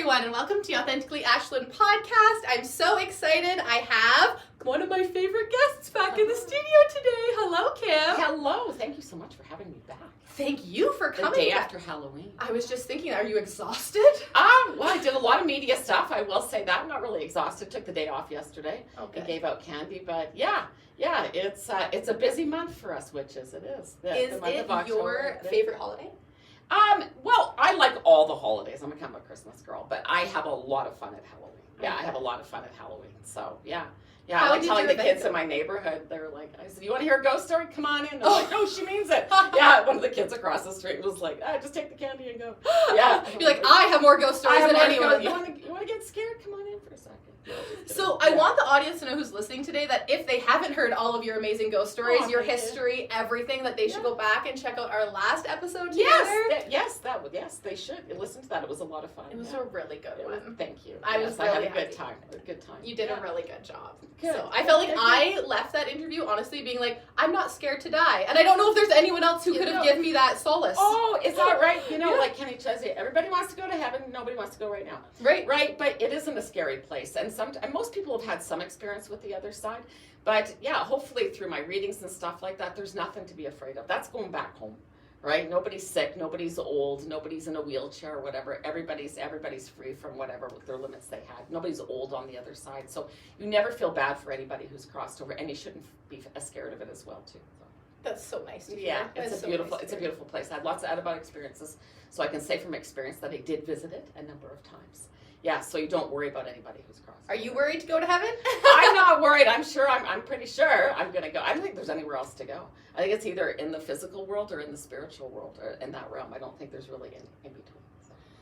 everyone, and welcome to the Authentically Ashlyn Podcast. I'm so excited. I have one of my favorite guests back in the studio today. Hello, Kim. Hello. Thank you so much for having me back. Thank you for coming. The day after Halloween. I was just thinking, are you exhausted? Well, I did a lot of media stuff. I will say that. I'm not really exhausted. Took the day off yesterday. Okay. And gave out candy, but yeah, it's a busy month for us witches. It is. Is it your favorite holiday? Well, I like all the holidays. I'm kind of a Christmas girl, but I have a lot of fun at Halloween. Yeah, Okay. I have a lot of fun at Halloween. So yeah. How I like did telling you the event kids in my neighborhood, they're like, I said, you want to hear a ghost story? Come on in. They're Oh. like, no, she means it. Yeah, one of the kids across the street was like, just take the candy and go. Yeah. You're like, I have more ghost stories than anyone. You want to get scared? Come on in for a second. So I want the audience to know who's listening today that if they haven't heard all of your amazing ghost stories, your history, everything, that they should go back and check out our last episode together. Yes, they should listen to that. It was a lot of fun. It was a really good one. Thank you. I was I had really a good happy. time. A good time. You did a really good job. Good. So I felt like I left that interview honestly being like, I'm not scared to die. And I don't know if there's anyone else who could have given me that solace. Oh, is that right? Like Kenny says, everybody wants to go to heaven. Nobody wants to go right now. Right. But it isn't a scary place. And most people have had some experience with the other side. But yeah, hopefully through my readings and stuff like that, there's nothing to be afraid of. That's going back home. Right? Nobody's sick, nobody's old, nobody's in a wheelchair or whatever. Everybody's free from whatever with their limits they had. Nobody's old on the other side. So you never feel bad for anybody who's crossed over, and you shouldn't be as scared of it as well too. So. That's so nice to hear. Yeah, it's a beautiful place. I had lots of out-of-body experiences, so I can say from experience that I did visit it a number of times. Yeah, so you don't worry about anybody who's crossed. Are you worried to go to heaven? I'm not worried. I'm pretty sure I'm going to go. I don't think there's anywhere else to go. I think it's either in the physical world or in the spiritual world or in that realm. I don't think there's really any in between.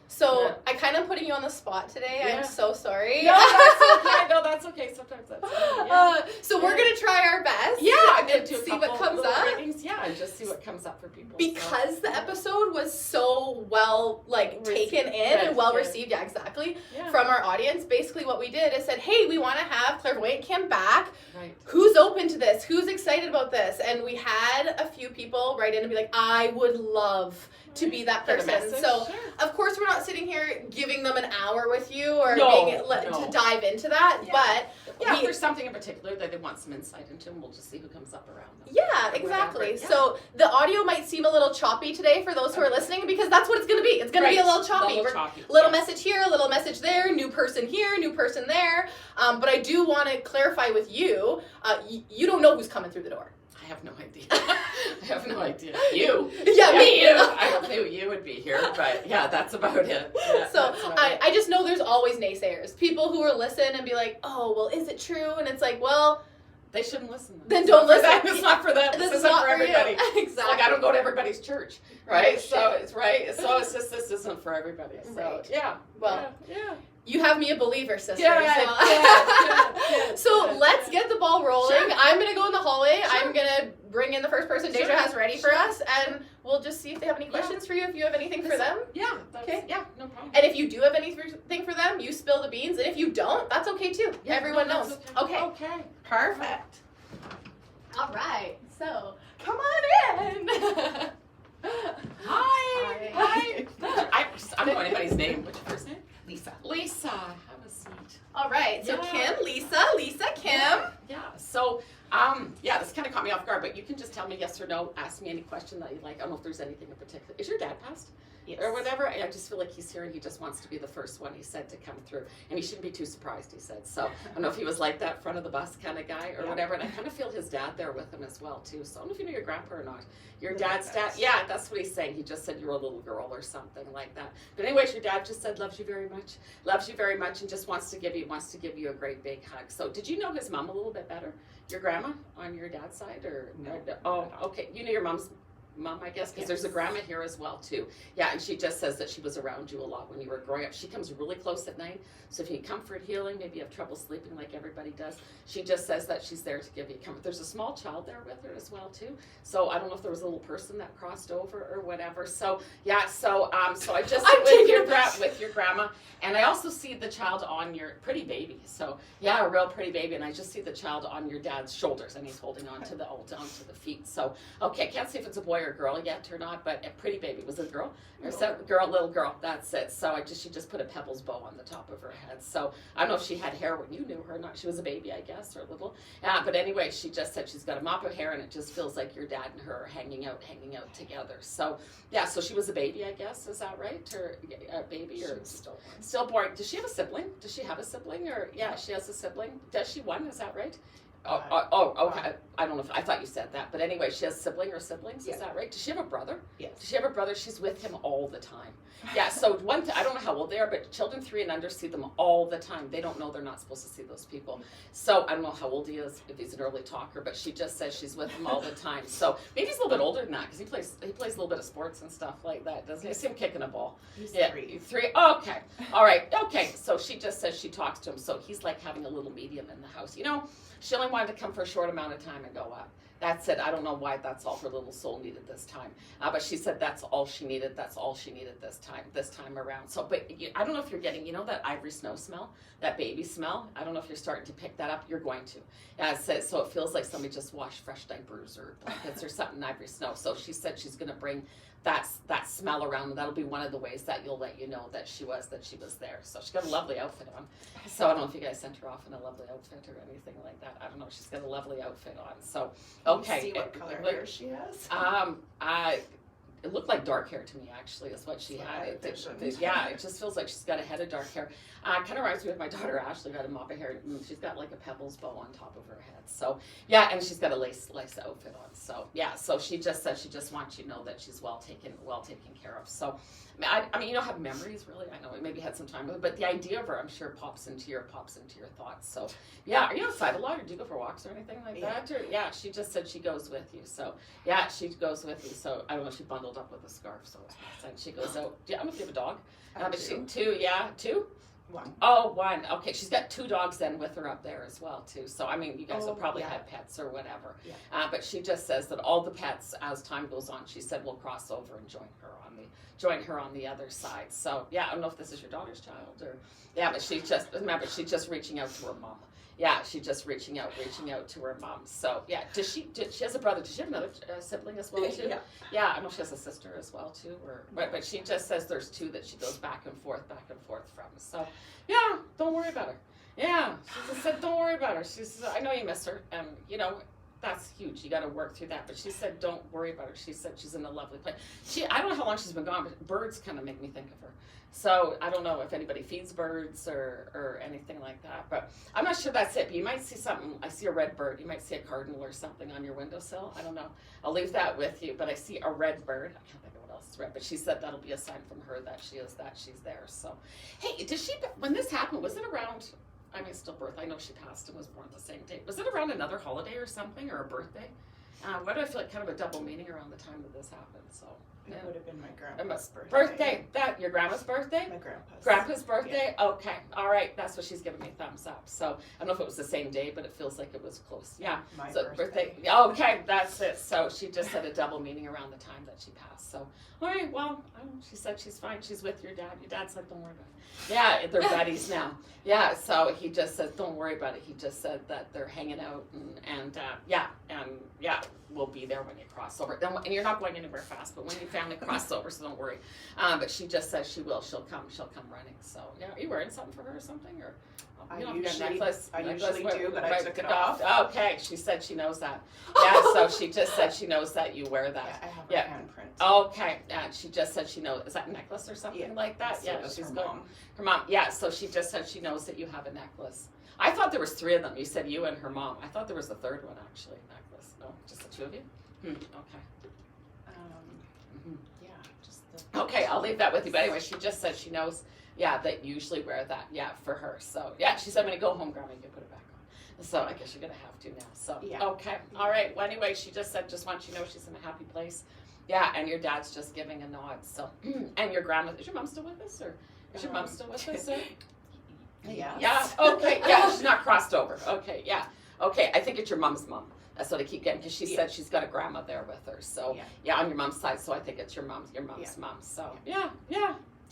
So I kind of putting you on the spot today. Yeah. I'm so sorry. No, that's okay. That's okay. Sometimes that's okay. So we're going to try our best. Yeah, I'm going to see what comes up. Ratings. Yeah, and just see what comes up for people. Because the episode was so well taken in and well received, exactly, from our audience. Basically what we did is said, hey, we want to have Clairvoyant Kim back. Right. Who's open to this? Who's excited about this? And we had a few people write in and be like, I would love to be that person. So of course we're not sitting here giving them an hour with you or to dive into that, but if there's something in particular that they want some insight into, and we'll just see who comes up around them. Yeah, exactly. Yeah. So the audio might seem a little choppy today for those who are listening, because that's what it's going to be. It's going to be a little choppy. Little message here, a little message there, new person here, new person there. But I do want to clarify with you, you don't know who's coming through the door. I have no idea. I have no idea. You. Yeah, me. You. I don't know you would be here, but yeah, that's about it. Yeah, so I just know there's always naysayers. People who will listen and be like, oh, well, is it true? And it's like, well, they shouldn't listen. Then don't listen. It's not for them. This is not for everybody. Exactly. It's like I don't go to everybody's church, right? So it's right. So it's just this isn't for everybody. So yeah. Well, yeah. You have me a believer, sister. Yeah. So let's get the ball rolling. Sure. I'm going to go in the hallway. Sure. I'm going to bring in the first person Deja has ready for us, and we'll just see if they have any questions for you, if you have anything for them. Yeah. Okay. Yeah, no problem. And if you do have anything for them, you spill the beans. And if you don't, that's okay too. Yeah, Everyone knows. Okay. Perfect. All right. So come on in. Hi. I don't know anybody's name. What's your first name? Lisa. Have a seat. All right. So Kim, Lisa, Kim. Yeah. So, this kind of caught me off guard, but you can just tell me yes or no. Ask me any question that you like. I don't know if there's anything in particular. Is your dad passed? Yes. Or whatever. I just feel like he's here and he just wants to be the first one, he said, to come through. And he shouldn't be too surprised, he said. So I don't know if he was like that front of the bus kind of guy or whatever. And I kind of feel his dad there with him as well, too. So I don't know if you know your grandpa or not. Your dad's dad. Yeah, that's what he's saying. He just said you're a little girl or something like that. But anyways, your dad just said loves you very much, and just wants to give you a great big hug. So did you know his mom a little bit better? Your grandma on your dad's side? Or no. Oh, okay. You know your mom's mom, I guess, because there's a grandma here as well too. Yeah, and she just says that she was around you a lot when you were growing up. She comes really close at night, so if you need comfort, healing, maybe you have trouble sleeping like everybody does, she just says that she's there to give you comfort. There's a small child there with her as well too, so I don't know if there was a little person that crossed over or whatever. So yeah, so I just I'm taking your grandma. with your grandma. And I also see the child on your pretty baby. So yeah, a real pretty baby. And I just see the child on your dad's shoulders, and he's holding on to onto the feet. So okay, can't see if it's a boy or girl yet or not, but a pretty baby. Was it a girl? Or little girl. That's it. So she just put a pebbles bow on the top of her head. So I don't know if she had hair when you knew her or not. She was a baby, I guess, or little. Yeah, but anyway, she just said she's got a mop of hair, and it just feels like your dad and her are hanging out together. So yeah, so she was a baby, I guess. Is that right? Or a baby, or still born? Does she have a sibling? Does she have a sibling? Or yeah, she has a sibling. Does she one? Is that right? Okay. I don't know if I thought you said that, but anyway, she has a sibling or siblings. Is that right? Does she have a brother? Yes. Does she have a brother? She's with him all the time. Yeah. So I don't know how old they are, but children 3 and under see them all the time. They don't know they're not supposed to see those people. So I don't know how old he is, if he's an early talker, but she just says she's with him all the time. So maybe he's a little bit older than that, because he plays a little bit of sports and stuff like that, doesn't he? I see him kicking a ball. He's 3. Okay. All right. Okay. So she just says she talks to him. So he's like having a little medium in the house. She only wanted to come for a short amount of time and go up. That's it. I don't know why that's all her little soul needed this time. But she said that's all she needed. That's all she needed this time around. So, but I don't know if you're getting, that ivory snow smell, that baby smell. I don't know if you're starting to pick that up. You're going to. So it feels like somebody just washed fresh diapers or blankets or something, ivory snow. So she said she's going to bring that smell around, and that'll be one of the ways that you'll let you know that she was there. So she's got a lovely outfit on. So I don't know if you guys sent her off in a lovely outfit or anything like that. I don't know. She's got a lovely outfit on. So okay. See what color hair she has? It looked like dark hair to me, actually, is what she had. It just feels like she's got a head of dark hair. Kind of reminds me of my daughter Ashley, got a mop of hair, and she's got like a pebbles bow on top of her head. So yeah, and she's got a lace outfit on. So yeah, so she just said she just wants you to know that she's well taken care of. So I mean, you don't have memories really. I know we maybe had some time with her, but the idea of her, I'm sure, pops into your thoughts. So yeah, are you outside a lot, or do you go for walks or anything like that? Or yeah, she just said she goes with you. So yeah, she goes with you. So I don't know if she bundled up with a scarf, so she goes out. Yeah, I don't know if you have a dog. But she 2, yeah, 2. 1. Oh, 1. Okay, she's got 2 dogs then with her up there as well too. So I mean, you guys will probably have pets or whatever. Yeah. But she just says that all the pets, as time goes on, she said will cross over and join her on the other side. So yeah, I don't know if this is your daughter's child or but she's just reaching out to her mom. Yeah, she's just reaching out to her mom. So yeah, she has a brother? Does she have another sibling as well too? Yeah, I don't know if she has a sister as well too, but she just says there's 2 that she goes back and forth from. So yeah, don't worry about her. Yeah, she just said don't worry about her. She says I know you miss her, and that's huge. You got to work through that. But she said don't worry about her. She said she's in a lovely place. I don't know how long she's been gone, but birds kind of make me think of her. So I don't know if anybody feeds birds or anything like that, but I'm not sure that's it. But you might see something. I see a red bird. You might see a cardinal or something on your windowsill. I don't know. I'll leave that with you. But I see a red bird. I can't think of what else is red. But she said that'll be a sign from her that she's there. So, hey, when this happened, was it around? I mean, still birth. I know she passed and was born the same day. Was it around another holiday or something, or a birthday? Why do I feel like kind of a double meaning around the time that this happened? So. It would have been my grandpa's birthday. Your grandma's birthday? My grandpa's. Grandpa's birthday? Yeah. Okay. All right. That's what she's giving me thumbs up. So I don't know if it was the same day, but it feels like it was close. Yeah. My birthday. Okay. That's it. So she just had a double meaning around the time that she passed. So, all right. Well, she said she's fine. She's with your dad. Your dad said, don't worry about it. Yeah. They're buddies now. Yeah. So he just said, don't worry about it. He just said that they're hanging out and we'll be there when you cross over. And you're not going anywhere fast, but when your family crosses over, so don't worry. But she just says she will. She'll come running. So yeah, are you wearing something for her or something? Or I usually do, but I took it off. Okay, she said she knows that. Yeah, so she just said she knows that you wear that. Yeah, I have her handprint. Okay, she just said she knows. Is that a necklace or something like that? So she's mom. Her mom. Yeah, so she just said she knows that you have a necklace. I thought there was 3 of them. You said you and her mom. I thought there was a 3rd one actually. Necklace. No, just the 2 of you. Okay. Yeah, just the. Okay, I'll leave that with you. But anyway, she just said she knows. Yeah, that you usually wear that. Yeah, for her. So yeah, she said when you go home, Grandma, you can put it back on. So I guess you're gonna have to now. So yeah. Okay. All right. Well, anyway, she just said just wants you to know she's in a happy place. Yeah, and your dad's just giving a nod. So and your grandma. Is your mom still with us, or is your mom still with us? Or? Yeah. Yeah. Okay. Yeah. She's not crossed over. Okay. Yeah. Okay. I think it's your mom's mom. That's what I keep getting because she said she's got a grandma there with her. So yeah, on your mom's side. So I think it's your mom's mom. So yeah.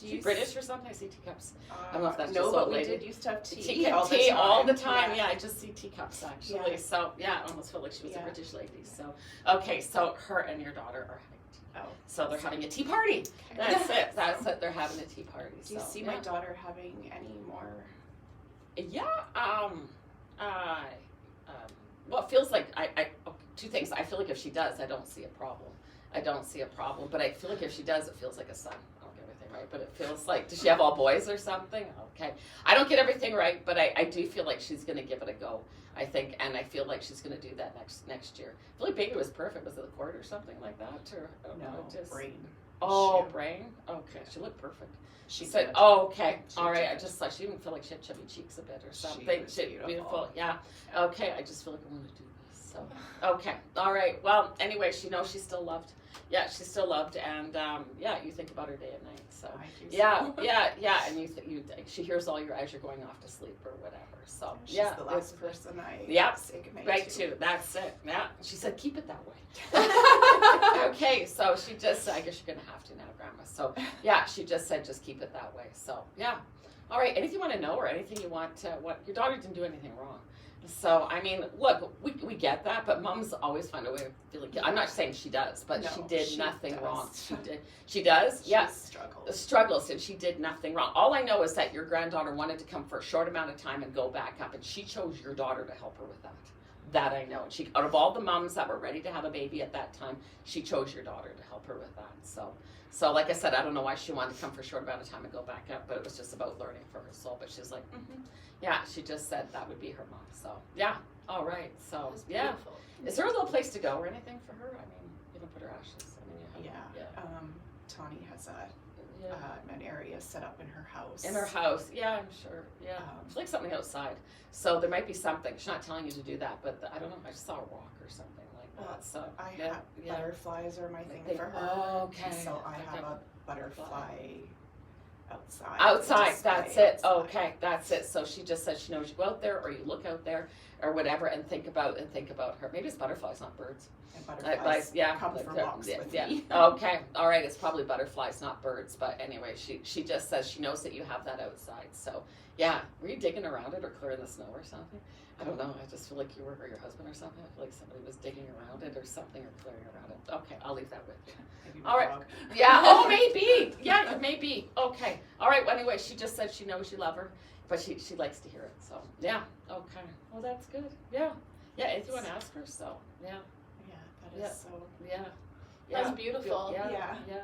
Is she British or something? I see teacups. I don't know if that's no, just but old we lady. did used to have tea, tea all the time. Yeah, I just see teacups actually. Yeah. So yeah, I almost feel like she was a British lady. So okay, so her and your daughter are having tea. Oh, so they're having a tea party. Okay. That's it. That's it. They're having a tea party. Do you see my daughter having any more? Yeah. Well, it feels like two things. I feel like if she does, I don't see a problem. But I feel like if she does, it feels like a son. I don't get everything right, but it feels like, does she have all boys or something? Okay. I don't get everything right, but I do feel like she's going to give it a go, I think, and I feel like she's going to do that next year. I feel like baby was perfect. Was it the cord or something like that? Or I don't know, just brain. Oh, brain? Okay. She looked perfect. She said, did. "Oh, okay, She all right." did. I just thought she didn't feel like she had chubby cheeks a bit or something. She was beautiful. Yeah. Okay. I just feel like I want to do this. So, okay, all right. Well, anyway, she knows she's still loved. Yeah, she's still loved, and you think about her day and night. So, I do yeah, and she hears all your as you're going off to sleep or whatever. So, She's the last person I say goodnight right to. too. That's it. Yeah, she said keep it that way. Okay, so she just, I guess you're gonna have to now, Grandma. So yeah, she just said just keep it that way. So yeah, all right. Anything you want to know or anything you want? What your daughter didn't do anything wrong. So I mean, look, we get that, but moms always find a way of feeling. I'm not saying she does, but No, she did she nothing does. wrong. She does. Yes. Struggles, and she did nothing wrong. All I know is that your granddaughter wanted to come for a short amount of time and go back up, and she chose your daughter to help her with that. That I know. She, out of all the moms that were ready to have a baby at that time, she chose your daughter to help her with that. So like I said, I don't know why she wanted to come for a short amount of time and go back up, but it was just about learning for her soul. But she's like, yeah, she just said that would be her mom. So yeah, all right. So yeah, is there a little place to go or anything for her? I mean, you don't put her ashes. I mean, Tawny has an area set up in her house. In her house, yeah, I'm sure. Yeah, it's like something outside. So there might be something. She's not telling you to do that, but I don't know. I just saw a rock or something like that. So butterflies are my thing for her. Oh, okay. So I have a butterfly outside. Outside, that's it. Outside. Okay, that's it. So she just said she knows you go out there or you look out there or whatever and think about her. Maybe it's butterflies, not birds. And butterflies come for walks with me. Okay, all right. It's probably butterflies, not birds. But anyway, she just says she knows that you have that outside. So yeah, were you digging around it or clearing the snow or something? I don't know. I just feel like you were, or your husband or something. I feel like somebody was digging around it or something or clearing around it. Okay, I'll leave that with you. Maybe All right. dog. Yeah. Oh, maybe. Yeah, maybe. Okay. All right. Well, anyway, she just said she knows you love her, but she likes to hear it. So yeah. Okay. Well, that's good. Yeah. Yeah. If you want to ask her, so yeah. Yeah, that is so. Yeah. That's beautiful. Yeah. Yeah.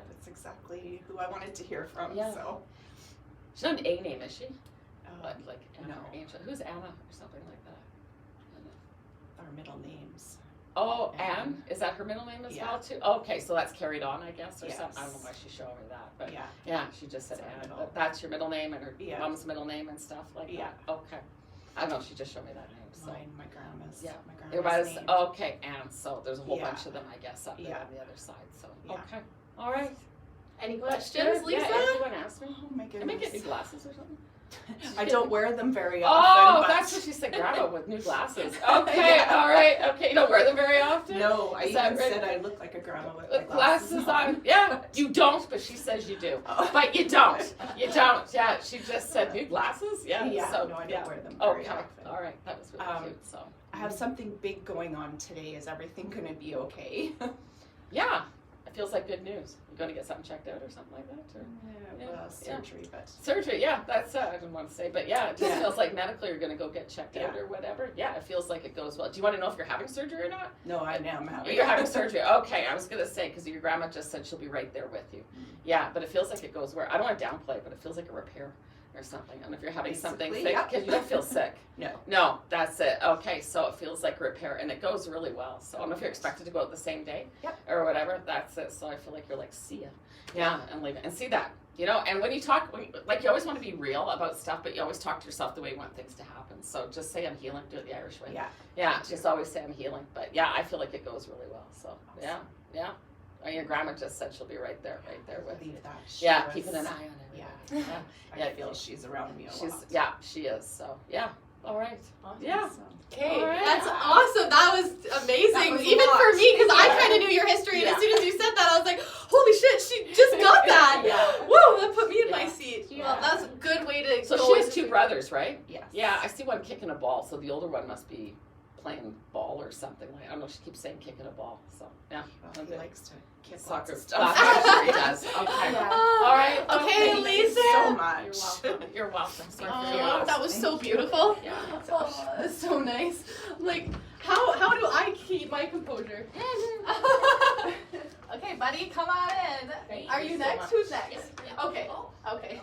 That's exactly who I wanted to hear from. Yeah. So. She's not an A name, is she? Like Anna no. or Angel. Who's Anna or something like that? Our middle names. Oh, Anne? Is that her middle name as well too? Okay, so that's carried on, I guess, or something. I don't know why she's showing me that, but yeah, she just said Anne. But that's your middle name and her mom's middle name and stuff like that. Okay. I don't know. She just showed me that name. So. My grandma's. Yeah. My grandma's name. Okay, Anne. So there's a whole bunch of them, I guess, up there on the other side. So okay. All right. Any questions, Lisa? Yeah, anyone ask me? Oh my goodness. I may get new glasses or something. I don't wear them very often. Oh, that's what she said, Grandma with new glasses. Okay, all right, okay. You don't wear them very often? No, I even said I look like a grandma with my glasses on. Yeah, you don't, but she says you do. Oh. But you don't. You don't. Yeah, she just said new glasses. Yeah. So, no, I don't wear them very often. All right, that was really cute. So I have something big going on today. Is everything going to be okay? Yeah. Feels like good news. You're going to get something checked out or something like that? Or? Surgery, but... Surgery, yeah, that's, I didn't want to say, but yeah, it just feels like medically you're going to go get checked out or whatever. Yeah, it feels like it goes well. Do you want to know if you're having surgery or not? No, I am having. You're having surgery. Okay, I was going to say, because your grandma just said she'll be right there with you. Yeah, but it feels like it goes well. I don't want to downplay, but it feels like a repair or something. And if you're having something sick, because you don't feel sick. No, that's it. Okay, so it feels like a repair, and it goes really well. So I don't know if you're expected to go out the same day or whatever. That's it. So I feel like you're like, see ya. Yeah, and leave it. And see that, you know, and when you talk, like you always want to be real about stuff, but you always talk to yourself the way you want things to happen. So just say I'm healing, do it the Irish way. Yeah, just always say I'm healing. But yeah, I feel like it goes really well. So yeah. And your grandma just said she'll be right there with you. Keeping an eye on her. I feel she's around me a lot. Yeah, she is. So yeah. All right. Awesome. Yeah. Okay, All right. that's awesome. That was amazing. That was a Even lot. for me, because I Yeah. kind of knew your history, and Yeah. as soon as you said that, I was like, holy shit, she just got that. Yeah. Whoa, that put me in my Yeah. seat. Yeah. Well, that's a good way to So go she has into 2 brothers, right? Yes. Yeah, I see one kicking a ball, so the older one must be playing ball or something. Like, I don't know, she keeps saying kicking a ball. So, yeah. Well, he likes to kick Soccer lots of stuff. stuff. I'm sure he does. Okay. Yeah. All right. Okay, Thank you Lisa. so You're much. welcome. You're welcome. Sorry for Oh, your loss. that was Thank so you. beautiful. Yeah. Oh, that's so nice. Like, how do I keep my composure? Okay, buddy, come on in. Thank Are you you so next? much. Who's next? Yeah. Okay. Okay.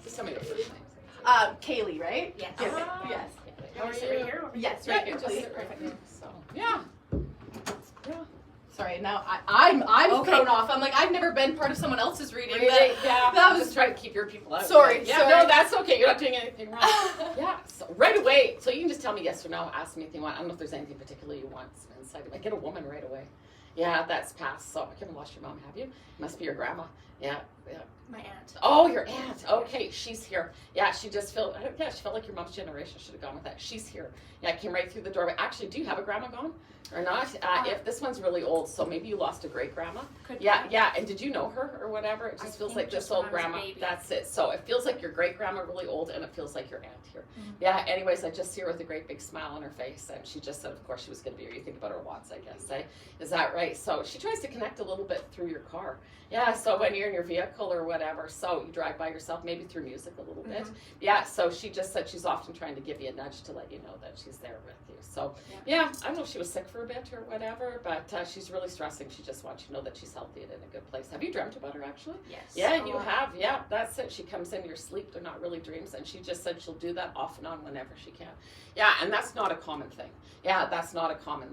Just tell me your first name. Kaylee, right? Yes. Yes. Ah. Yes. How are Sit right you? here? Yes. Yeah, Right you here, just please. sit right here. So, yeah. Sorry. Now I'm Okay. thrown off. I'm like, I've never been part of someone else's reading. Really? Yeah. that was- Just trying to keep your people out. Sorry, Yeah. sorry. No, that's okay. You're not doing anything wrong. Yeah. So right away. So you can just tell me yes or no. Ask me anything you want. I don't know if there's anything particular you want. Some insight. I get a woman right away. Yeah, that's passed. So I haven't lost your mom, have you? Must be your grandma. Yeah. Yeah. My aunt. Oh, your aunt. Okay, she's here. Yeah, she just felt. Yeah, she felt like your mom's generation. Should have gone with that. She's here. Yeah, came right through the doorway. Actually, do you have a grandma gone or not? If this one's really old, so maybe you lost a great grandma. Could Yeah, be. yeah. And did you know her or whatever? It I just feels think like this just when old I was a grandma. baby. That's it. So it feels like your great grandma really old, and it feels like your aunt here. Mhm. Yeah. Anyways, I just see her with a great big smile on her face, and she just said, of course, she was going to be here. You think about her watts, I guess. Eh? Is that right? So she tries to connect a little bit through your car. Yeah. So when you're in your vehicle or whatever, so you drive by yourself, maybe through music a little bit. Mhm. Yeah. So she just said she's often trying to give you a nudge to let you know that she's there with you. So yeah, I don't know if she was sick for a bit or whatever, but she's really stressing. She just wants you to know that she's healthy and in a good place. Have you dreamt about her actually? Yes. Yeah, a you lot. have. Yeah, that's it. She comes in your sleep. They're not really dreams. And she just said she'll do that off and on whenever she can. Yeah, and that's not a common thing. Yeah, that's not a common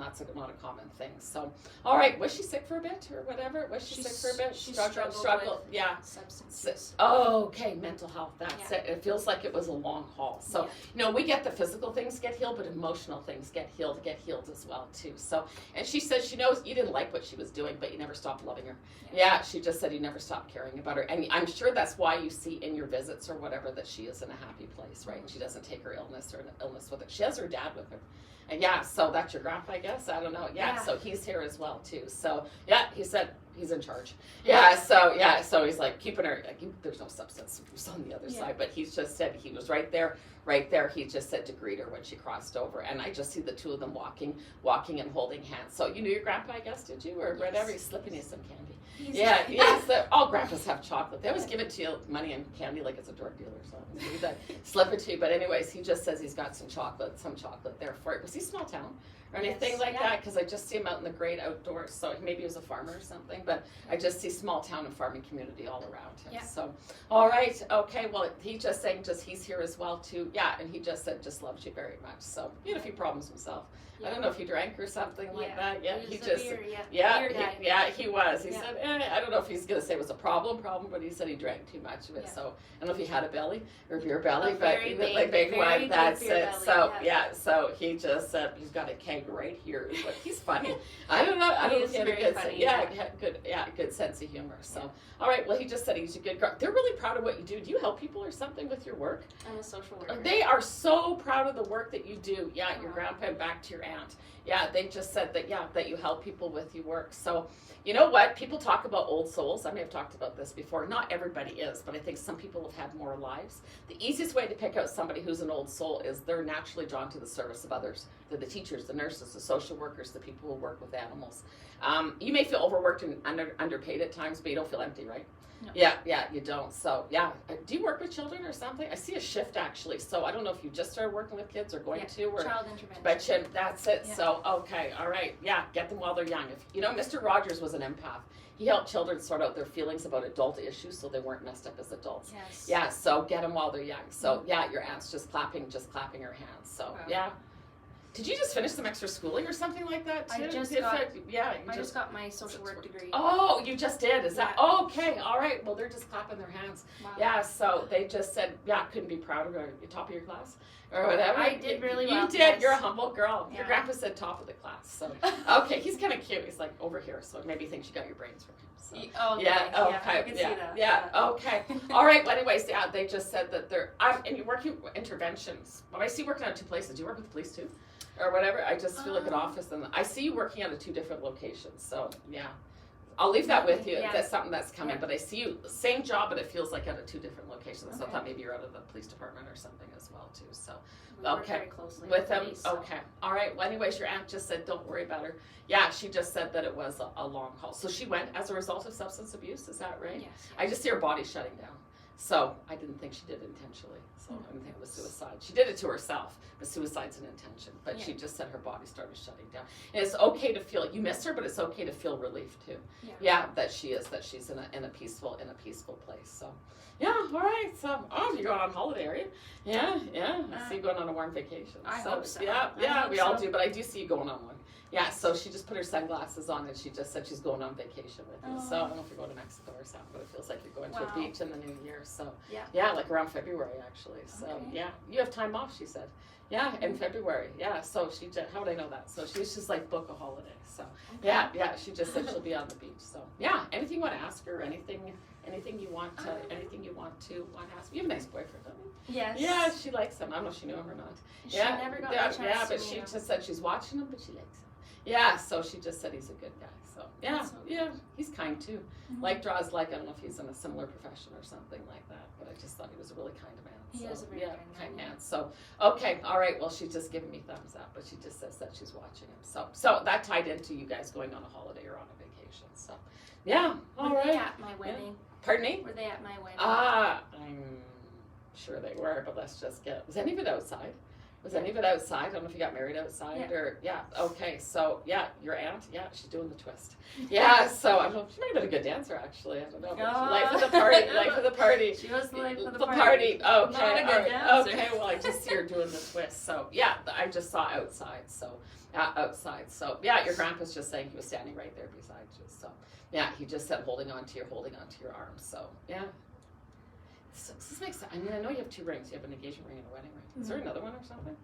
thing. So, all right, was she sick for a bit or whatever? Was she sick for a bit? She struggled with Yeah. substance S- use. Oh, okay, mental health. That's Yeah. it. It feels like it was a long haul. So, Yeah. you know, we get the physical things get healed, but emotional things get healed as well too. So, and she says she knows you didn't like what she was doing, but you never stopped loving her. Yeah, she just said you never stopped caring about her, and I'm sure that's why you see in your visits or whatever that she is in a happy place, right? And she doesn't take her illness or an illness with her. She has her dad with her. And yeah, so that's your grandpa, I guess. I don't know. Yeah, so he's here as well too. So yeah, he said he's in charge. Yeah, so he's like keeping her. There's no substance abuse on the other side, but he's just said he was right there. He just said to greet her when she crossed over, and I just see the two of them walking and holding hands. So you knew your grandpa, I guess, did you, or whatever? He's slipping you some candy. Yes. All grandpas have chocolate. They always give it to you, money and candy, like it's a drug dealer or something. So they slip it to you. But anyways, he just says he's got some chocolate there for you. Was he small town or anything like that? Because I just see him out in the great outdoors. So maybe he was a farmer or something. But I just see small town and farming community all around him. Yeah. So, all right, okay. Well, he just saying he's here as well too. Yeah, and he just said just loves you very much. So he had a few problems himself. I don't know if he drank or something like that. Yeah, he was a just. beer, Yeah, beer guy. he was. He Yeah. said, I don't know if he's going to say it was a problem, but he said he drank too much of it. Yeah. So I don't know if he had a belly or beer belly, A but very like big, big very one. big That's beer it. belly, So yeah. so he just said he's got a keg right here. But he's funny. I don't know. I don't know if he had a very good funny, he had good sense of humor. So all right. Well, he just said he's a good girl. They're really proud of what you do. Do you help people or something with your work? I'm a social worker. They are so proud of the work that you do. Yeah, your grandpa and back to your aunt. Yeah, they just said that you help people with your work. So, you know what? People talk about old souls. I may have talked about this before. Not everybody is, but I think some people have had more lives. The easiest way to pick out somebody who's an old soul is they're naturally drawn to the service of others. They're the teachers, the nurses, the social workers, the people who work with animals. You may feel overworked and underpaid at times, but you don't feel empty, right? No. Yeah, you don't. So, yeah. Do you work with children or something? I see a shift, actually. So, I don't know if you just started working with kids or going to. Or, child intervention. but that's it. Yeah. So, okay, all right. Yeah, get them while they're young. Mr. Rogers was an empath. He helped children sort out their feelings about adult issues so they weren't messed up as adults. Yes. Yeah, so get them while they're young. So, yeah, your aunt's just clapping her hands. So, Wow. yeah. Did you just finish some extra schooling or something like that too? I just got my social work degree. Oh, you just did? Is that okay? All right. Well, they're just clapping their hands. Wow. Yeah. So they just said, couldn't be prouder. You're top of your class or whatever. I did really well. You did. Yes. You're a humble girl. Yeah. Your grandpa said top of the class. So okay, he's kind of cute. He's like over here, so maybe he thinks you got your brains from him. So. Okay. Okay. I can see that. Yeah. Okay. All right. Well, anyways, they just said that they're. And you're working interventions. Well, I see you working out 2 places. Do you work with the police too? Or whatever. I just feel like an office, and I see you working out of 2 different locations. So yeah, I'll leave that with you. Yeah. That's something that's coming. Yeah. But I see you same job, but it feels like out of 2 different locations. So I Okay. thought maybe you're out of the police department or something as well too. So We work very closely with them. police, so. Okay, all right. Well, anyways, your aunt just said don't worry about her. Yeah, she just said that it was a long haul. So she went as a result of substance abuse. Is that right? Yes. I just see her body shutting down. So I didn't think she did it intentionally. So I didn't think it was suicide. She did it to herself, but suicide's an intention. But she just said her body started shutting down. And it's okay to feel, you miss her, but it's okay to feel relief too. Yeah, that she's in a peaceful place. So yeah, all right. So you're going on holiday, are you? Yeah. I see you going on a warm vacation. I hope so. Yeah, we all do, but I do see you going on one. Yeah, so she just put her sunglasses on and she just said she's going on vacation with you. So I don't know if you're going to Mexico or something, but it feels like you're going to a beach in the new year. So yeah, like around February actually. So yeah, you have time off, she said. Yeah, in February. Yeah, so she just, how would I know that? So she's just like book a holiday. So yeah, she just said she'll be on the beach. So yeah, anything you want to ask her, anything you want to ask. You have a nice boyfriend, don't you? Yes. Yeah, she likes him. I don't know if she knew him or not. She never got the chance to but meet she him. just said she's watching him, but she likes him. Yeah, so she just said he's a good guy. So yeah, he's kind too. Like draws like, I don't know if he's in a similar profession or something like that, but I just thought he was a really kind man. He is a very kind man. So okay, all right. Well, she's just giving me thumbs up, but she just says that she's watching him. So that tied into you guys going on a holiday or on a vacation. So yeah, all right. Were they at my wedding? Yeah. Pardon me? Were they at my wedding? I'm sure they were, but let's just get. Was any of it outside? Any of it outside? I don't know if you got married outside or okay. So your aunt, she's doing the twist. Yeah, so I don't know. She might have been a good dancer actually. I don't know. Life of the party. She was the life of the party. Okay, Not a good dancer. Okay, well I just see her doing the twist. So I just saw outside. So outside. So your grandpa's just saying he was standing right there beside you. So he just said holding on to your arm. So So this makes sense. I mean, I know you have 2 rings. You have an engagement ring and a wedding ring. Is there another one or something?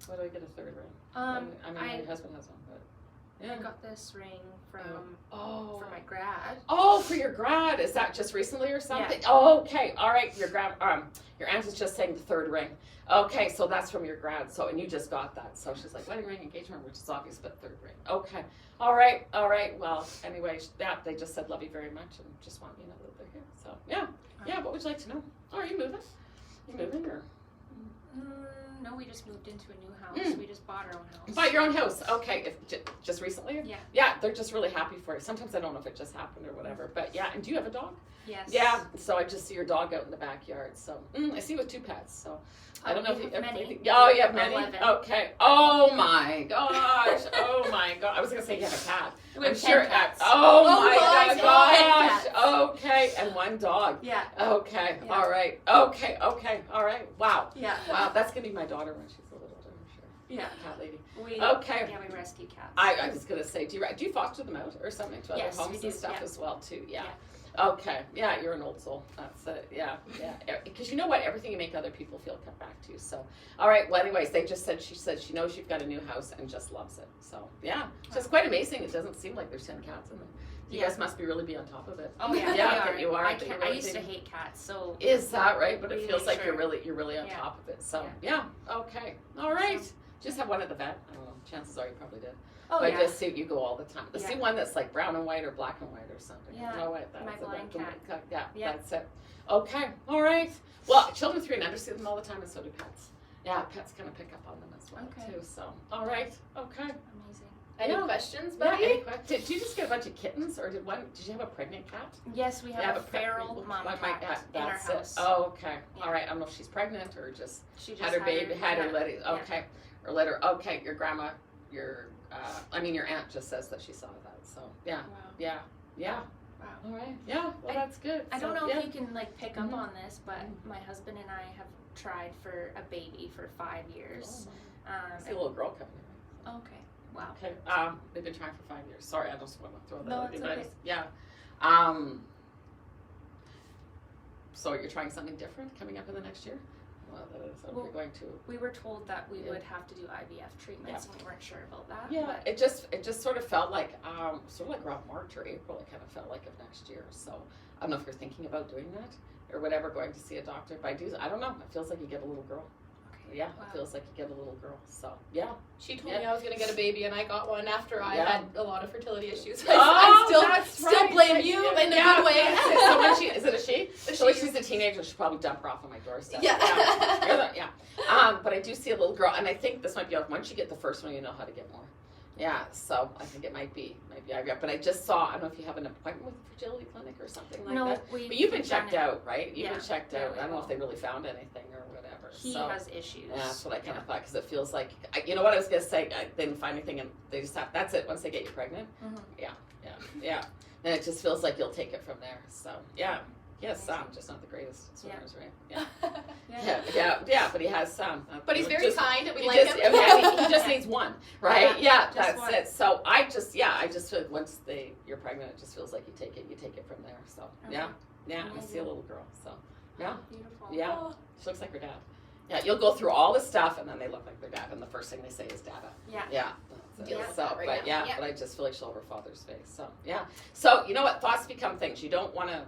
Why do I get a 3rd ring? I mean, my husband has one, but I got this ring from for my grad. Oh, for your grad. Is that just recently or something? Yeah. Oh, okay. All right. Your aunt is just saying the 3rd ring. Okay, so that's from your grad. So and you just got that. So she's like wedding ring, engagement ring, which is obvious, but 3rd ring. Okay. All right. Well, anyway, they just said love you very much and just want you to know that they're here. So yeah. What would you like to know? Oh, are you moving? You moving or? No, we just moved into a new house. We just bought our own house. Bought your own house. Okay. Just recently? Yeah. Yeah, they're just really happy for you. Sometimes I don't know if it just happened or whatever, but and do you have a dog? Yes. Yeah, so I just see your dog out in the backyard. So I see you with 2 pets. So I don't know if you have many. Oh, you have many? 11. Okay. Oh my gosh. Oh my god. I was going to say you have a cat. We have I'm sure 10 cats. Oh my my gosh. God. Okay. And 1 dog. Yeah. Okay. Yeah. All right. Okay. All right. Wow. Yeah. Wow. That's going to be my daughter when she's a little older, I'm sure. Yeah. Cat lady. We rescue cats. I was going to say, do you foster them out or something to other homes and stuff as well too? Yeah. Okay. Yeah, you're an old soul. That's it. Yeah. Because you know what? Everything you make other people feel come back to you. So, all right. Well, anyways, she said she knows you've got a new house and just loves it. So, so it's quite amazing. It doesn't seem like there's 10 cats in there. You guys must be really on top of it. Oh yeah, yeah, you are. I used to hate cats, so. Is that right? But it feels like you're really on top of it. So okay, all right. Just have one at the vet. I don't know. Chances are you probably did. Oh but just see you go all the time. Yeah. See one that's like brown and white or black and white or something. Yeah. No, wait, that's my blind cat. Yeah, that's it. Okay, all right. Well, children 3 and under see them all the time, and so do pets. Yeah, pets kind of pick up on them as well too. So, all right, okay. Amazing. Any questions, Yeah, buddy? any questions? Did you just get a bunch of kittens, or did you have a pregnant cat? Yes, we have a feral mom cat in our house. Oh, okay. All right. I don't know if she's pregnant or just she had her baby, had her let it. Okay, or let her. Okay, your grandma, your aunt just says that she saw that. So yeah, Wow. yeah. Wow. All right. Yeah. Well, that's good. I don't So, know if you can pick up on this, but my husband and I have tried for a baby for 5 years. I see a little girl coming in. Okay. Wow. Okay. They've been trying for 5 years. Sorry, I just want to throw that No, at you. it's okay. Yeah. So you're trying something different coming up in the next year? Well, that is. We're going to. We were told that we would have to do IVF treatments, and we weren't sure about that. Yeah. But It just sort of felt like around March or April. It kind of felt like of next year. So I don't know if you're thinking about doing that or whatever, going to see a doctor. But I don't know. It feels like you get a little girl. okay. Yeah. Wow. It feels like you get a little girl. So yeah. She told me I was going to get a baby, and I got one after I Yeah. had a lot of fertility issues. Oh, I that's still right. blame you in a good way. That's it. So when is it a she? So when she. she's a teenager, she'll probably dump her off on my doorstep. Yeah. Yeah. But I do see a little girl, and I think this might be once you get the first one, you know how to get more. Yeah, so I think it might be IVF. But I just saw, I don't know if you have an appointment with the fertility clinic or something like that. No, But you've been we've done checked it. out, right? You've Yeah, been checked yeah, out. we I don't know if will. they really found anything or whatever. He so. has issues. Yeah, that's what I kind of thought, because it feels like, you know what I was going to say, they didn't find anything, and they just have, that's it, once they get you pregnant. Mhm. Yeah. Then it just feels like you'll take it from there. So, yeah. Yes, just not the greatest swimmers, right? Yeah, but he has some. But he's very kind, and we like him. He just needs one, right? Yeah, just that's one. it. So I just feel like once you're pregnant, it just feels like you take it from there. So, yeah, I see a little girl. So, yeah, Beautiful. yeah, she looks like her dad. Yeah, you'll go through all the stuff, and then they look like their dad, and the first thing they say is "dada." Yeah. That's Deal it. with So, that right but now. but I just feel like she'll have her father's face. So, yeah. So, you know what? Thoughts become things. You don't want to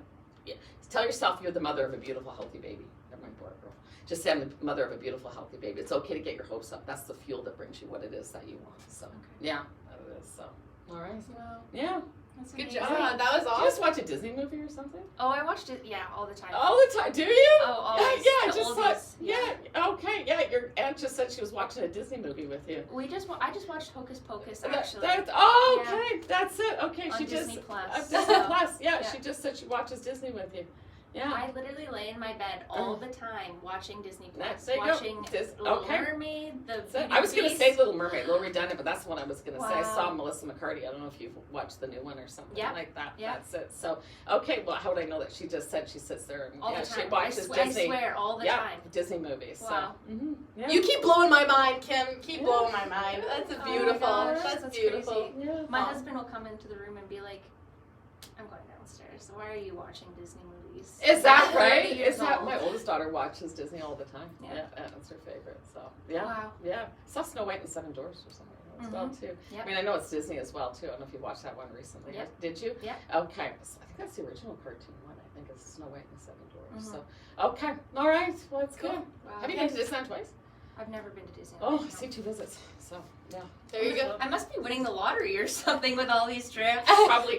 tell yourself you're the mother of a beautiful, healthy baby. Never mind, boy or girl. Just say I'm the mother of a beautiful, healthy baby. It's okay to get your hopes up. That's the fuel that brings you what it is that you want. So, yeah, that it is. So, all right. Wow. Yeah. That's Good amazing. job. That was Do you awesome. just watch a Disney movie or something? Oh, I watched it. Yeah, all the time. All the time. Do you? Oh, always. Yeah, I The just oldies. thought. Yeah. Okay. Yeah, your aunt just said she was watching a Disney movie with you. I just watched Hocus Pocus That- actually. okay. That's it. Okay, On she Disney just Plus. Disney So, Plus. Yeah, yeah. she just said she watches Disney with you. Yeah. I literally lay in my bed all the time watching Disney Plus, There you go. watching Little okay. Mermaid, the That's it. Beauty I was going to Beast. say Little Mermaid, a little redundant, but that's the one I was going to say. I Wow. saw Melissa McCarthy. I don't know if you've watched the new one or something Yeah. like that. Yeah. That's it. So, okay, well, how would I know that? She just said she sits there and all the time. she watches I Disney. swear, all the time. Disney movies. Wow. So, yeah. You keep blowing my mind, Kim. Keep blowing my mind. That's Oh my beautiful. gosh, That's beautiful. crazy. Yeah. My husband will come into the room and be like, "I'm going downstairs. Why are you watching Disney movies?" Is that I'm 30 right? years Is that old. my oldest daughter watches Disney all the time? Yeah. That's her favorite. So yeah, Wow. yeah. Saw Snow White and the Seven Dwarfs or something as well too. Yep. I mean, I know it's Disney as well too. I don't know if you watched that one recently. Yep. Did you? Yep. Okay. So I think that's the original cartoon one. I think it's Snow White and the Seven Dwarfs. So okay, all right. Well, that's good. Wow. Have you been to Disneyland twice? I've never been to Disney. Oh, I see 2 visits. So yeah. There you go. I must be winning the lottery or something with all these trips.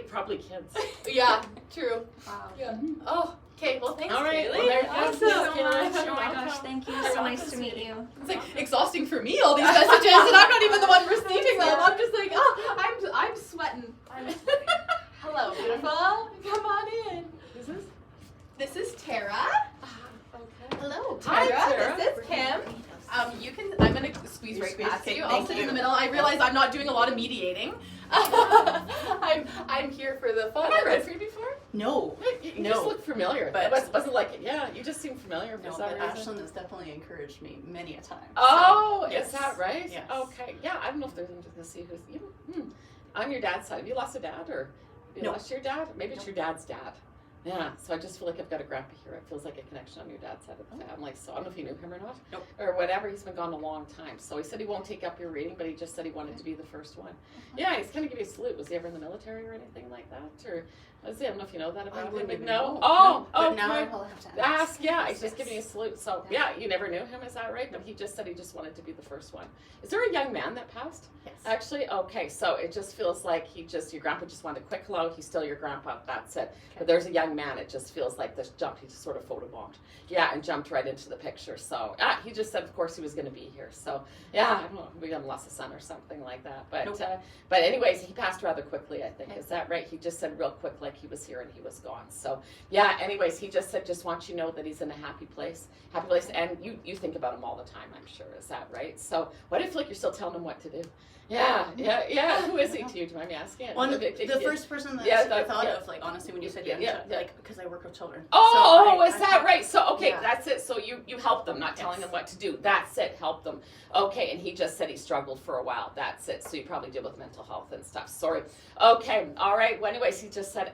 Probably kids. Yeah, true. Wow. Yeah. Oh, okay. Well, thanks, All right. Kaylee. Well, there you go. Awesome. Thank you so Kaylee. much. You're Oh my welcome. gosh, thank you. You're So welcome, nice to meet sweetie. you. It's like exhausting for me, all these messages, and I'm not even the one receiving them. I'm just like, oh, I'm sweating. Hello, beautiful. Come on in. Who's this? This is Tara. Okay. Hello, Hi, Tara. Tara. This is Kim. You can. I'm gonna squeeze right Squeeze, past okay, you. I'll thank sit in you. the middle. I realize I'm not doing a lot of mediating. I'm here for the fun. Have I read for you before? No. You No. just look familiar. But- It wasn't like, yeah, you just seem familiar for No, some but reason. Ashlyn has definitely encouraged me many a time. Oh, so, yes. is that right? Yes. Okay. Yeah, I don't know if there's, I'm just going to see who's, on your dad's side. Have you lost a dad or have you No. lost your dad? Maybe it's No. your dad's dad. Yeah, so I just feel like I've got a grandpa here. It feels like a connection on your dad's side of the family. So I don't know if you knew him or not. Nope. Or whatever. He's been gone a long time. So he said he won't take up your reading, but he just said he wanted to be the first one. Yeah, he's going to give you a salute. Was he ever in the military or anything like that? Or was he? I don't know if you know that I about wouldn't him. even No? know. Oh, But okay. now I will have to Ask, yeah, he's Yes. just giving you a salute. So, yeah, you never knew him, is that right? But he just said he just wanted to be the first one. Is there a young man that passed? Yes. Actually, okay, so it just feels like your grandpa just wanted a quick hello. He's still your grandpa, that's it. But there's a young man, it just feels like this jumped, he just sort of photobombed. Yeah, and jumped right into the picture. So, he just said, of course, he was going to be here. So, yeah, I don't know, we lost a son or something like that. But, Nope. but anyways, he passed rather quickly, I think. Is that right? He just said real quick, like he was here and he was gone. So, yeah, anyways, he just said, just wants you to know that he's in a happy place. And you think about him all the time, I'm sure. Is that right? So, why do you feel like you're still telling him what to do? Yeah. Who is he to you? Do you mind me asking? One of the first person that I thought of, like, honestly, when you said Yeah. like, because I work with children. Oh, So is that right? So, okay, Yeah. that's it. So you you help them, not telling them what to do. That's it, help them. Okay, and he just said he struggled for a while. That's it. So you probably deal with mental health and stuff. Sorry. Okay, all right. Well, anyways, he just said,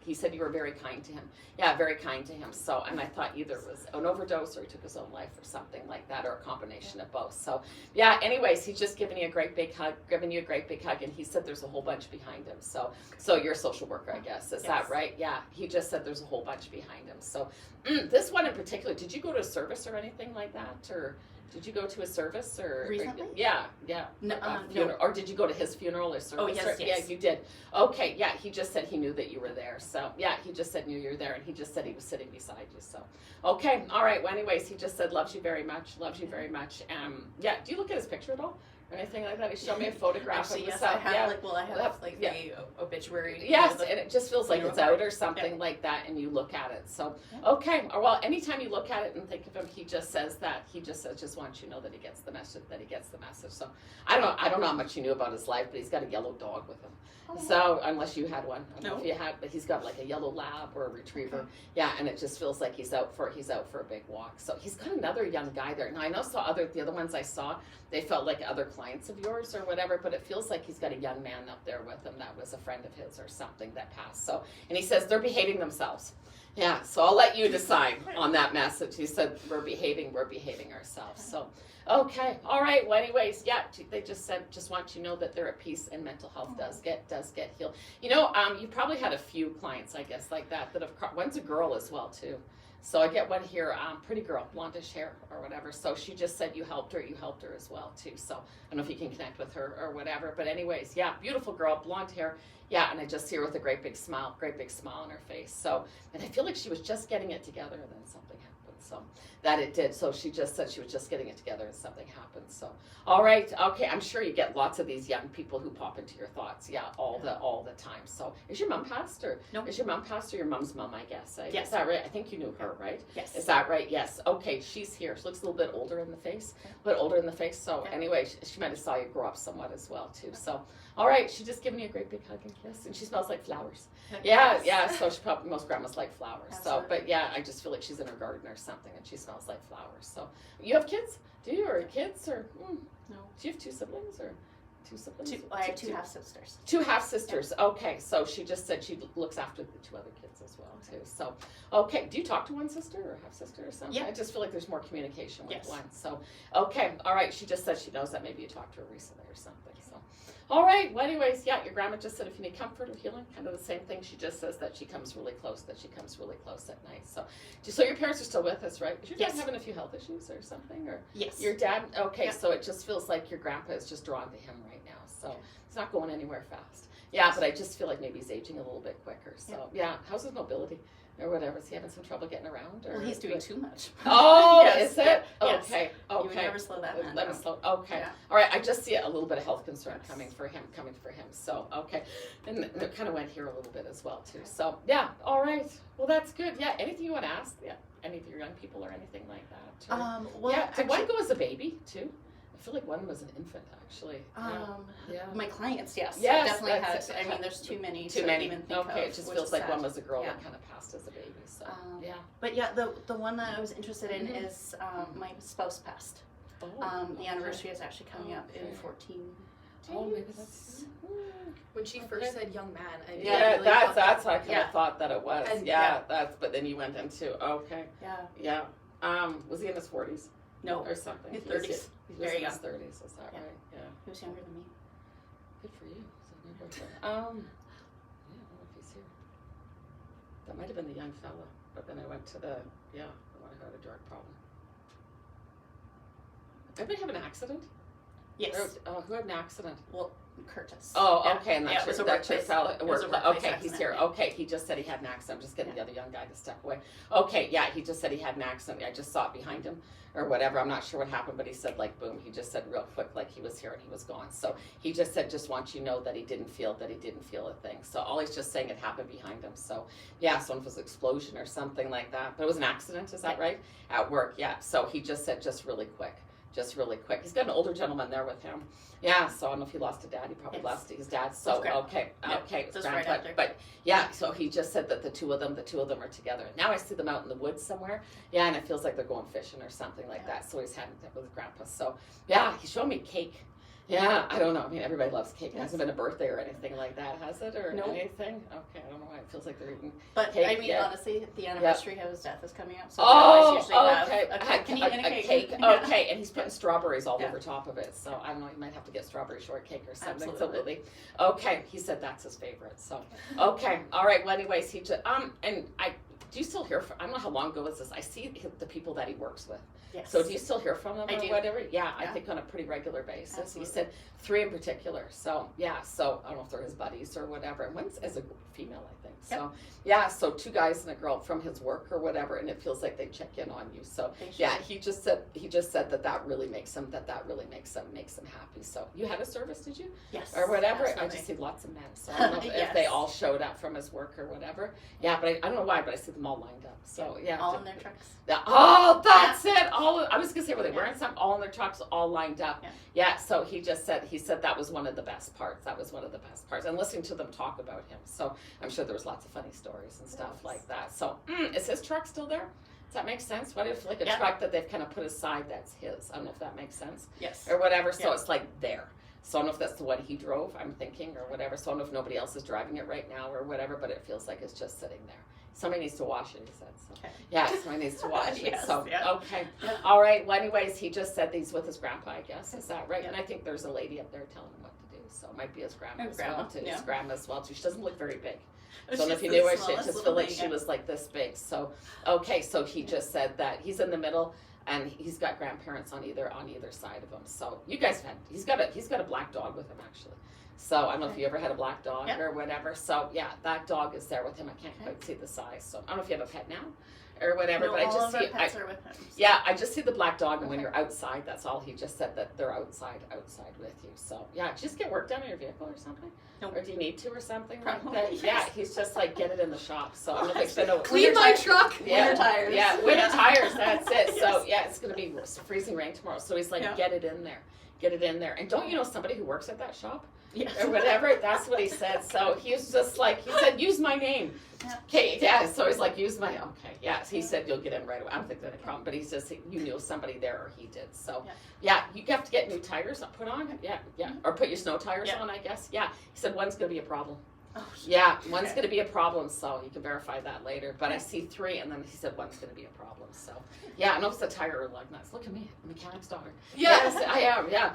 he said you were very kind to him. Yeah, very kind to him. So, and I thought either it was an overdose or he took his own life or something like that, or a combination of both. So, yeah, anyways, he's just giving you a great big hug, and he said there's a whole bunch behind him. So you're a social worker, I guess. Is that right? Yeah, he just said there's a whole bunch behind him. So, this one in particular, did you go to a service or anything like that, or did you go to a service or recently? Yeah. No, funeral, or did you go to his funeral or service? Oh, yes. Yeah, you did. Okay, yeah, he just said he knew that you were there. So, yeah, he just said knew you were there, and he just said he was sitting beside you. So, okay, all right. Well, anyways, he just said loves you very much. Yeah, do you look at his picture at all? Or anything like that? He showed me a photograph Actually, of yes, himself. I have the obituary. Yes, and it just feels like it's out or something Yeah. like that, and you look at it. So, Yeah. okay. Well, anytime you look at it and think of him, he just says that. He just says, just wants you to know that he gets the message, So, I don't know how much you knew about his life, but he's got a yellow dog with him. So, unless you had one. I don't know if you had, but he's got like a yellow lab or a retriever. Okay. Yeah, and it just feels like he's out for a big walk. So, he's got another young guy there. Now, I know the other ones I saw, they felt like other clients of yours or whatever, but it feels like he's got a young man up there with him that was a friend of his or something that passed. So, and he says they're behaving themselves. Yeah, so I'll let you decide on that message. He said we're behaving ourselves. So, okay, all right. Well, anyways, yeah, they just said just want you to know that they're at peace and mental health does get healed. You know, you probably had a few clients, I guess, like that have. One's a girl as well too. So I get one here, pretty girl, blondish hair or whatever. So she just said you helped her as well too. So I don't know if you can connect with her or whatever. But anyways, yeah, beautiful girl, blonde hair. Yeah, and I just see her with a great big smile on her face. So, and I feel like she was just getting it together and then something happened. So that it did. So she just said she was just getting it together and something happened. So, all right. Okay. I'm sure you get lots of these young people who pop into your thoughts. Yeah. All the time. So is your mom passed or? No. Is your mom passed or your mom's mom, I guess? Yes. Is that right? I think you knew her, right? Yes. Is that right? Yes. Okay. She's here. She looks a little bit older in the face. So anyway, she might have saw you grow up somewhat as well too. So, all right. She just giving you a great big hug and kiss, and she smells like flowers. Yeah, yeah. So she probably, most grandmas like flowers. Absolutely. So, but yeah, I just feel like she's in her garden or something, and she smells like flowers. So, you have kids? Do you, or kids, or No. Do you have two siblings or two siblings? I have two half sisters. Two half sisters. Okay, so she just said she looks after the two other kids as well too. So, okay, do you talk to one sister or half sister or something? Yeah. I just feel like there's more communication with Yes. one. So, okay, all right. She just said she knows that maybe you talked to her recently or something. So, all right. Well, anyways, yeah, your grandma just said if you need comfort or healing, kind of the same thing. She just says that she comes really close. At night. So your parents are still with us, right? Is your dad Yes. having a few health issues or something, or? Yes. Your dad? Okay, Yeah. so it just feels like your grandpa is just drawn to him right now. So he's not going anywhere fast. Yeah, but I just feel like maybe he's aging a little bit quicker. So yeah, how's his mobility or whatever? Is he having some trouble getting around? Or Well, he's doing too much. Oh, Yes. is it? Yes. Okay. You would never slow that man Let him down. slow. Okay. Yeah. All right. I just see a little bit of health concern Yes. coming for him. So okay, and it kind of went here a little bit as well too. So yeah. All right. Well, that's good. Yeah. Anything you want to ask? Yeah. Any of your young people or anything like that? Or, Well, yeah. Did one actually, go as a baby too? I feel like one was an infant actually. Yeah. my clients, yes. Yes, Definitely that's had. it. I mean, there's too many Too to many. even think Okay. of. It just which feels is like sad. one was a girl Yeah. that kind of passed as a baby. So yeah. But yeah, the one that I was interested in Mhm. is my spouse passed. Oh, The okay. anniversary is actually coming up in Okay. 14 Oh, maybe days. that's. When she first said young man, I Yeah, immediately thought that's how I kind of Yeah. thought that it was. And- yeah, that's. But then you went into okay. Yeah. Yeah. Was he in his 40s No, or something? his He was- 30s. He was Very in his young. 30s. Is that Yeah. right? Yeah. he was younger than me. Good for you. So no birthday. Yeah, I don't know if he's here. That might have been the young fella, but then I went to the the one who had a drug problem. Anybody have an accident? Yes. Who had an accident? Well, Curtis. Oh, Yeah. okay, and Yeah, that's it was your, a that's your workplace. fella. It was a Okay, workplace he's accident, here. yeah. Okay, he just said he had an accident. I'm just getting Yeah. the other young guy to step away. Okay, yeah, he just said he had an accident. I just saw it behind him or whatever. I'm not sure what happened, but he said like boom. He just said real quick like he was here and he was gone. So he just said just want you to know that he didn't feel a thing. So all he's just saying it happened behind him. So yeah, so if it was an explosion or something like that, but it was an accident. Is that right? At work, yeah. So he just said just really quick. just really quick. He's got an older gentleman there with him. Yeah, so I don't know if he lost a dad. He probably lost his dad. So okay, just right after. But yeah, so he just said that the two of them are together. Now I see them out in the woods somewhere. Yeah, and it feels like they're going fishing or something like that. So he's having that with Grandpa. So yeah, he's showing me cake. Yeah, I don't know. I mean, everybody loves cake. It hasn't been a birthday or anything like that, has it? Or anything? Okay, I don't know why it feels like they're eating cake. I mean, honestly, the anniversary of his death is coming up. So okay. A cake. Okay, and he's putting strawberries all over top of it. So I don't know, you might have to get strawberry shortcake or something. Absolutely. Okay, he said that's his favorite. So, okay. All right. Well, anyways, he just, and do you still hear from, I don't know how long ago was this? I see the people that he works with. Yes. So do you still hear from them I or do. whatever? Yeah, I think on a pretty regular basis. Absolutely. He said 3 in particular. So yeah, so I don't know if they're his buddies or whatever. And one's as a female, I think. So yeah, so 2 guys and a girl from his work or whatever, and it feels like they check in on you. So yeah, he just said that really makes him makes him happy. So you had a service, did you? Yes. Or whatever. Absolutely. I just see lots of men. So I don't know if they all showed up from his work or whatever. Yeah, but I don't know why, but I see them all lined up. So yeah. All in their trucks. Oh, that's it. I was gonna say, were they wearing something? All in their trucks, all lined up. Yeah. So he said that was one of the best parts. And listening to them talk about him. So I'm sure there was lots of funny stories and stuff like that. So is his truck still there? Does that make sense? What if like a truck that they've kind of put aside that's his? I don't know if that makes sense. Yes. Or whatever. So it's like there. So I don't know if that's the one he drove, I'm thinking, or whatever. So I don't know if nobody else is driving it right now or whatever, but it feels like it's just sitting there. Somebody needs to wash it, he said. So. Yeah, somebody needs to wash it. Yes, So, okay. All right. Well, anyways, he just said he's with his grandpa, I guess. Is that right? And I think there's a lady up there telling him what to do. So it might be his grandma as well, too. His grandma as well, too. She doesn't look very big. So I don't know if you knew her. She just felt like she was like this big. So, okay. So he just said that he's in the middle. And he's got grandparents on either side of him. So you guys he's got a black dog with him actually. So I don't know if you ever had a black dog or whatever. So yeah, that dog is there with him. I can't quite see the size. So I don't know if you have a pet now or whatever, but I just see pets are with him, so. Yeah, I just see the black dog, and when you're outside, that's all. He just said that they're outside with you. So yeah, just get work done on your vehicle or something. Nope. Or do you need to or something Probably, like that? yes. Yeah, he's just like get it in the shop. So I don't know if it's been Clean my truck. Winter tires. Yeah, winter tires. That's it. So yeah, it's gonna be freezing rain tomorrow. So he's like, get it in there. And don't you know somebody who works at that shop? Yes. Or whatever. That's what he said. So he was just like, he said, use my name. Okay, so he's like, use my, so he said you'll get in right away. I don't think there's any problem, but he says you knew somebody there, or he did. So yeah, you have to get new tires put on. Yeah, or put your snow tires on, I guess. Yeah, he said one's gonna be a problem. Oh, yeah, one's going to be a problem, so you can verify that later. But I see 3, and then he said one's going to be a problem. So, yeah, I don't know if it's a tire or lug nuts. Look at me, mechanic's daughter. Yes, I am, yeah.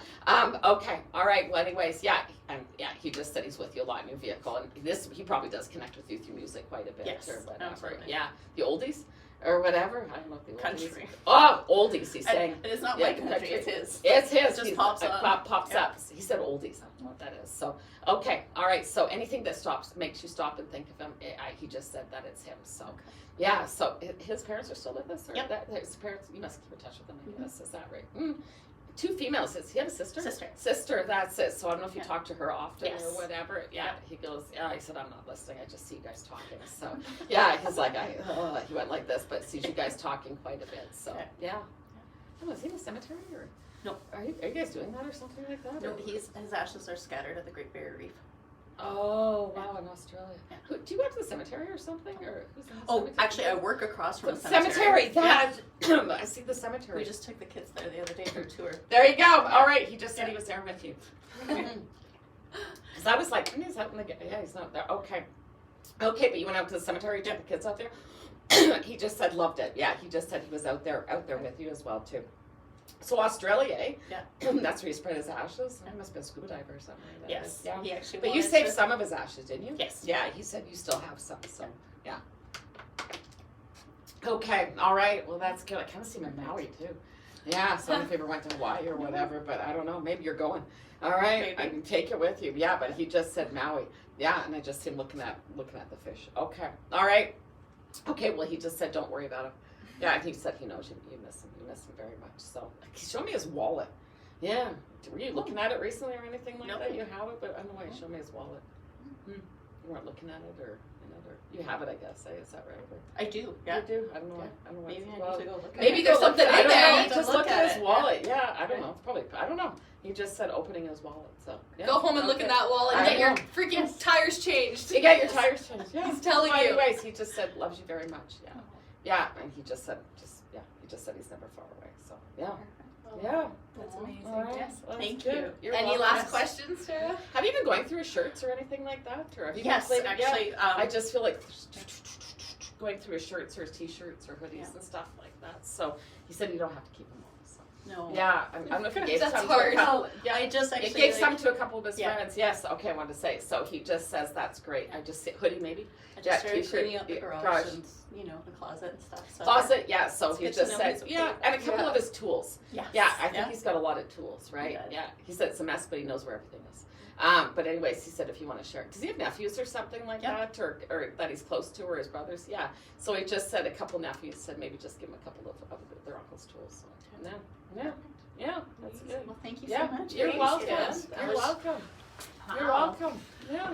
Okay, all right, well, anyways, he just said he's with you a lot in your vehicle. And he probably does connect with you through music quite a bit or whatever. Absolutely. Yeah, the oldies? Or whatever. I don't know if the oldies. Country. Oh, oldies, he's saying. It is not my country, it's his. It's his. It just pops up. Pops up. He said oldies. I don't know what that is. So, okay. All right. So anything that makes you stop and think of him, he just said that it's him. So, yeah. So his parents are still with us? Or his parents, you must keep in touch with them, I guess. Is that right? 2 females. Does he have a sister? Sister, that's it. So I don't know if you talk to her often or whatever. Yeah, he goes, I said, I'm not listening. I just see you guys talking. So, yeah, he's like, he went like this, but sees you guys talking quite a bit. So, yeah. Oh, is he in a cemetery or? No. Are you guys doing that or something like that? No, his ashes are scattered at the Great Barrier Reef. Oh, wow, in Australia. Yeah. Do you go to the cemetery or something? Or who's in the cemetery? Actually, I work across from the cemetery. I see the cemetery. We just took the kids there the other day for a tour. There you go. All right, he just said he was there with you. Because I was like, he's out in the, he's not there. Okay, but you went out to the cemetery, took the kids out there? He just said loved it. Yeah, he just said he was out there with you as well too. So Australia, eh? Yeah. That's where he spread his ashes. He must have been a scuba diver or something like that. Yes. Yeah. He actually. But you saved some of his ashes, didn't you? Yes. Yeah, he said you still have some. So yeah. Okay. All right. Well, that's good. I kind of see him in Maui too. Yeah. So I don't know if you ever went to Hawaii or whatever, but I don't know. Maybe you're going. All right. Maybe. I can take it with you. Yeah. But he just said Maui. Yeah. And I just see him looking at the fish. Okay. All right. Okay. Well, he just said don't worry about him. Yeah, and he said he knows you miss him. You miss him very much. So he showed me his wallet. Yeah. Were you looking at it recently or anything like that? You have it, but I don't know why he showed me his wallet. You weren't looking at it or you have it, I guess. Is that right? I do. Yeah. You do? I don't know. I don't know. Maybe I need to go look at it. Maybe there's something in there. Just look at his his wallet. Yeah, I don't know. Probably. I don't know. He just said opening his wallet. So Go home and look in that wallet and get your freaking tires changed. You get your tires changed. Yeah. He's telling you. Anyways, he just said loves you very much. Yeah. Yeah, and he just said he's never far away. So yeah. Yeah. That's amazing. All right. Yes. Well, Thank good. you. You're Any welcome. last questions, Sarah? Have you been going through his shirts or anything like that? Or have you Yes, been playing? actually. Yeah. I just feel like going through his shirts or his t-shirts or hoodies and stuff like that. So he said you don't have to keep them all. So. No. Yeah, I don't know if he gave That's some hard. to a couple. Yeah, I just he actually gave some to a couple of his Yeah. friends. Yes, okay, I wanted to say. So he just says that's great. I just say hoodie maybe. I just started t-shirt, cleaning out the garage and the closet and stuff. So Closet, yeah. So It's he good to just know said, he's okay. yeah, and a couple of his tools. Yes. Yeah, I think he's got a lot of tools, right? does. Yeah, he said it's a mess, but he knows where everything is. But anyways, he said if you want to share it. Does he have nephews or something like that, or that he's close to, or his brothers? Yeah. So he just said a couple nephews said maybe just give him a couple of their uncle's tools. So, yeah, that's good. Well, thank you Yeah, so much. you're Thank welcome. you. You're welcome. You're welcome. Yeah.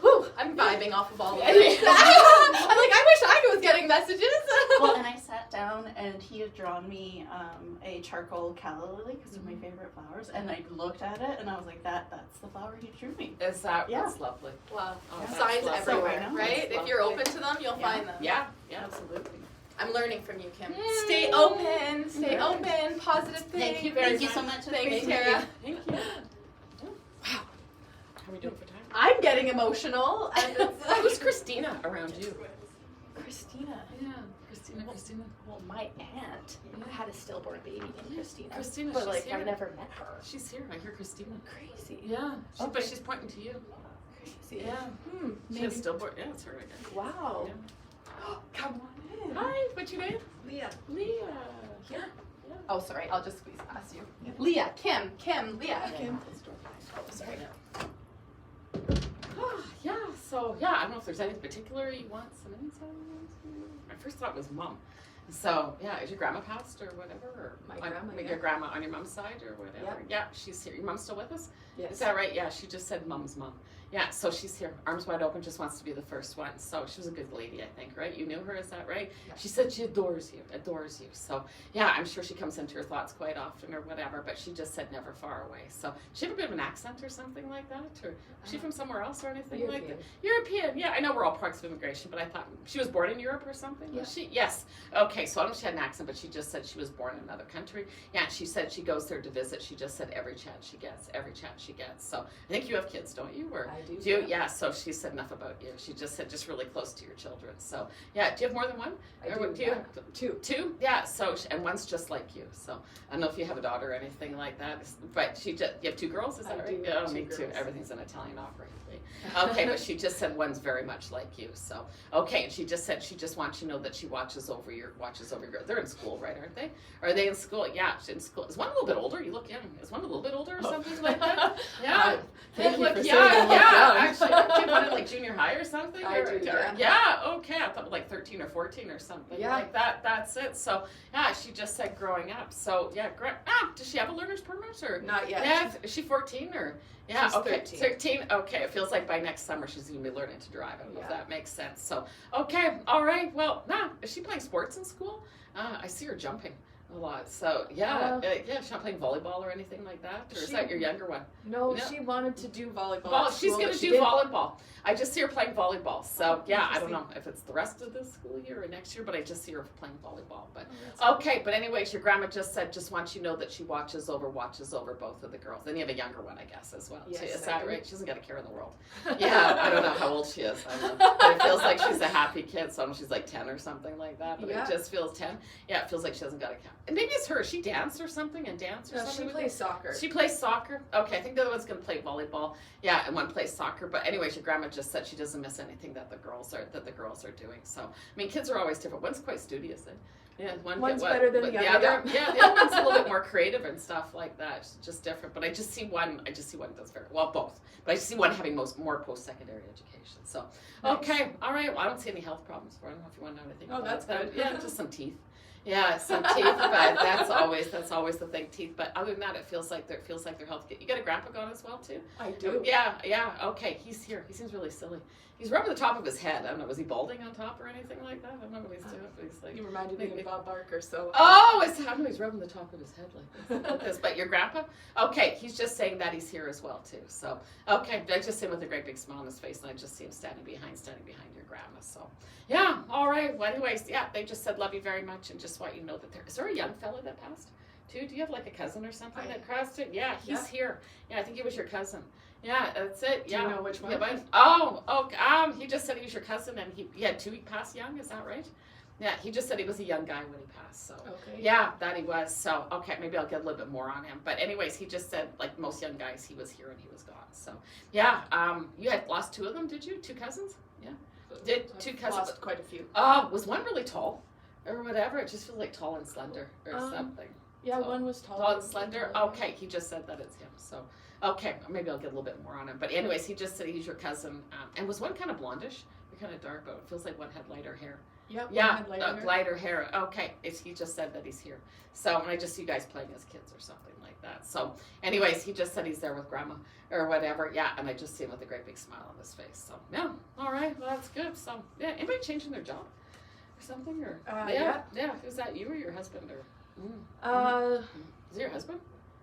Whew, I'm vibing off of all of this. I'm like, I wish I was getting messages. Well, and I sat down and he had drawn me a charcoal calla lily because they're my favorite flowers, and I looked at it and I was like, that's the flower he drew me. Is that Yeah. that's lovely? Wow. Oh, that's Signs lovely. everywhere, That's right? If you're open to them, you'll find them. Yeah, absolutely. I'm learning from you, Kim. Stay open. Stay open. Positive things. Thank you very Thank you so much. Thanks, Thank Tara. Thank you. Wow. How are we doing for time? I'm getting emotional. And Who's Christina around you? Christina. Yeah, Christina. Well, my aunt had a stillborn baby named Christina. Christina, But she's like, here. I've never met her. She's here. I hear Christina. Crazy. Yeah, Okay. but she's pointing to you. Crazy. Yeah. She Maybe. has stillborn. Yeah, it's her again. Wow. Yeah. Come on in. Hi, what's your name? Leah. Leah. Here. Oh, sorry. I'll just squeeze past you. Leah. Kim. Leah. Kim. Oh, sorry. Yeah, so I don't know if there's anything particular you want some insight into. My first thought was mom. So is your grandma passed or whatever? Or My grandma, Your yeah. grandma on your mom's side or whatever? Yeah, she's here. Your mom's still with us? Yes. Is that right? Yeah, she just said mom's mom. Yeah, so she's here, arms wide open, just wants to be the first one. So she was a good lady, I think, right? You knew her, is that right? Yeah. She said she adores you. So yeah, I'm sure she comes into her thoughts quite often or whatever, but she just said never far away. So she have a bit of an accent or something like that? Or is she from somewhere else or anything like that? European, yeah. I know we're all products of immigration, but I thought she was born in Europe or something? Yeah. Was she? Yes. Okay, so I don't know if she had an accent, but she just said she was born in another country. Yeah, she said she goes there to visit. She just said every chance she gets. So I think you have kids, don't you? Or I do. do you? Yeah, so she said enough about you. She just said just really close to your children. So yeah, do you have more than one? I Or do, you? Two. Two? Yeah, so, and one's just like you. So I don't know if you have a daughter or anything like that, but you have two girls, is that I right? do Yeah, have me two too. girls. Everything's an Italian opera. Okay, but she just said one's very much like you. So okay, and she just said she just wants you to know that she watches over your girl. They're in school, right? Aren't they? Are they in school? Yeah, she's in school. Is one a little bit older? You look young. Is one a little bit older or something like that? Yeah. Thank you Look, for saying yeah, I look young. actually, do you want it like junior high or something? I do, yeah. Yeah, okay. I thought like 13 or 14 or something Yeah. like that. That's it. So yeah, she just said growing up. So yeah, does she have a learner's permit or? Not yet. Yeah, is she 14 or? Yeah, She's okay. 13. 13. Okay, it feels like by next summer she's gonna be learning to drive. I don't know if Yeah. that makes sense. So okay, all right. Well, is she playing sports in school? I see her jumping a lot. So yeah, she's not playing volleyball or anything like that. Or is that your younger one? No, No. she wanted to do volleyball. Well, at she's school, going but to she do didn't- volleyball. I just see her playing volleyball. So, yeah, I don't interesting. know if it's the rest of the school year or next year, but I just see her playing volleyball. But Oh, okay, but anyways, your grandma just said, just wants you to know that she watches over both of the girls. Then you have a younger one, I guess, as well. Yes, too. Is I that do. right? She doesn't got a care in the world. Yeah, I don't know how old she is. I don't know. But it feels like she's a happy kid. So she's like 10 or something like that. But Yeah. it just feels 10. Yeah, it feels like she doesn't got a care. And maybe it's her. She danced or something and dance or No, something. she with plays soccer. She plays soccer. Okay, I think the other one's gonna play volleyball. Yeah, and one plays soccer. But anyways, your grandma just said she doesn't miss anything that the girls are doing. So I mean, kids are always different. One's quite studious. Yeah, One's better than the other. The other one's a little bit more creative and stuff like that. It's just different. But I just see one does very well, both. But I just see one having more post-secondary education. So okay, all right. Well, I don't see any health problems for her. I don't know if you want to know anything. Oh, about that's that. good. Yeah, just some teeth. Yeah, some teeth, but that's always the thing, teeth. But other than that, it feels like their health. You got a grandpa gone as well too. I do. Yeah. Okay, he's here. He seems really silly. He's rubbing the top of his head. I don't know, was he balding on top or anything like that? I don't know what he's doing, but he's like... You reminded me of Bob Barker, so... Oh, I don't know, he's rubbing the top of his head like this. But your grandpa? Okay, he's just saying that he's here as well, too. So, okay, I just see him with a great big smile on his face, and I just see him standing behind your grandma. So, yeah, all right. Well, anyways, yeah, they just said love you very much and just want you to know that is there a young fella that passed, too? Do you have like a cousin or something that crossed it? Yeah, he's here. Yeah, I think he was your cousin. Yeah, that's it. Yeah. Do you know which one? Yeah, he just said he was your cousin, and he had 2 pass young. Is that right? Yeah, he just said he was a young guy when he passed. So okay. Yeah, that he was. So okay, maybe I'll get a little bit more on him. But anyways, he just said like most young guys, he was here and he was gone. So yeah, you had lost 2 of them, did you? 2 cousins? Yeah. Did 2 cousins? Lost quite a few. Oh, was one really tall, or whatever? It just feels like tall and slender, or something. Yeah, So, one was tall. Tall and slender. Okay, he just said that it's him. So. Okay, maybe I'll get a little bit more on him. But anyways, he just said he's your cousin. And was one kind of blondish? You're kind of dark, but it feels like one had lighter hair. Yep, Yeah, one had lighter hair. Okay, he just said that he's here. So, and I just see you guys playing as kids or something like that. So, anyways, he just said he's there with grandma or whatever. Yeah, and I just see him with a great big smile on his face. So, yeah, all right, well, that's good. So, yeah, anybody changing their job or something? Or yeah. Is that you or your husband? Or is it your husband?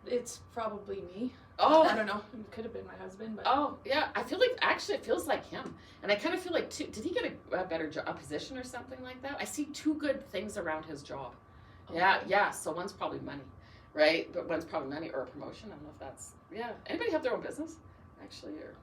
It's probably me. Oh, I don't know. It could have been my husband, but... Oh, yeah. I feel like, actually, it feels like him. And I kind of feel like, too, did he get a better job, a position or something like that? I see 2 good things around his job. Okay. Yeah. So one's probably money, right? But one's probably money or a promotion. I don't know if that's, yeah. Anybody have their own business, actually? Or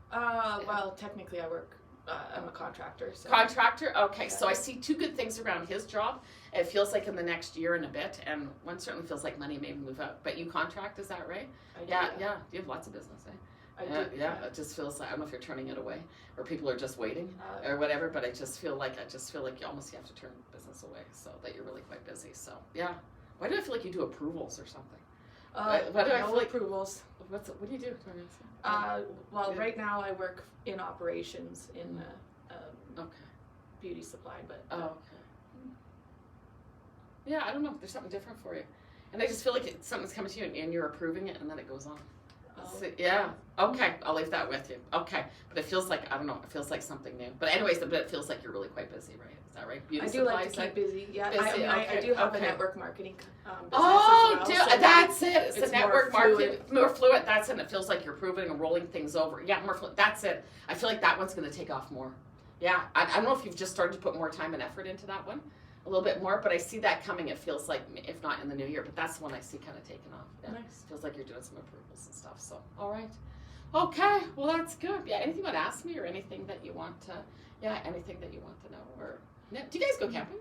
Well, technically I work, I'm a contractor. So. Contractor? Okay, so I see 2 good things around his job. It feels like in the next year and a bit, and one certainly feels like money maybe move up. But you contract, is that right? I do, yeah. You have lots of business, eh? I do. Yeah, it just feels like, I don't know if you're turning it away or people are just waiting or whatever, but I just feel like you almost have to turn business away so that you're really quite busy. So, yeah. Why do I feel like you do approvals or something? Why do I feel like approvals. What do you do? Right now I work in operations in beauty supply, but... okay. Yeah, I don't know. There's something different for you. And I just feel like something's coming to you and you're approving it and then it goes on. So, yeah. Okay. I'll leave that with you. Okay. But it feels like, I don't know, it feels like something new. But anyways, it feels like you're really quite busy, right? Is that right? Beauty I do like to keep busy. Yeah. Busy. I do have a network marketing business as well. So that's it. It's a network marketing. More fluid. That's it. It feels like you're proving and rolling things over. Yeah, more fluid. That's it. I feel like that one's going to take off more. Yeah. I don't know if you've just started to put more time and effort into that one. A little bit more, but I see that coming. It feels like, if not in the new year, but that's the one I see kind of taking off. Yeah. Nice. Feels like you're doing some approvals and stuff. So, all right. Okay. Well, that's good. Yeah. Anything you want to ask me or anything that you want to, anything that you want to know or, do you guys go camping?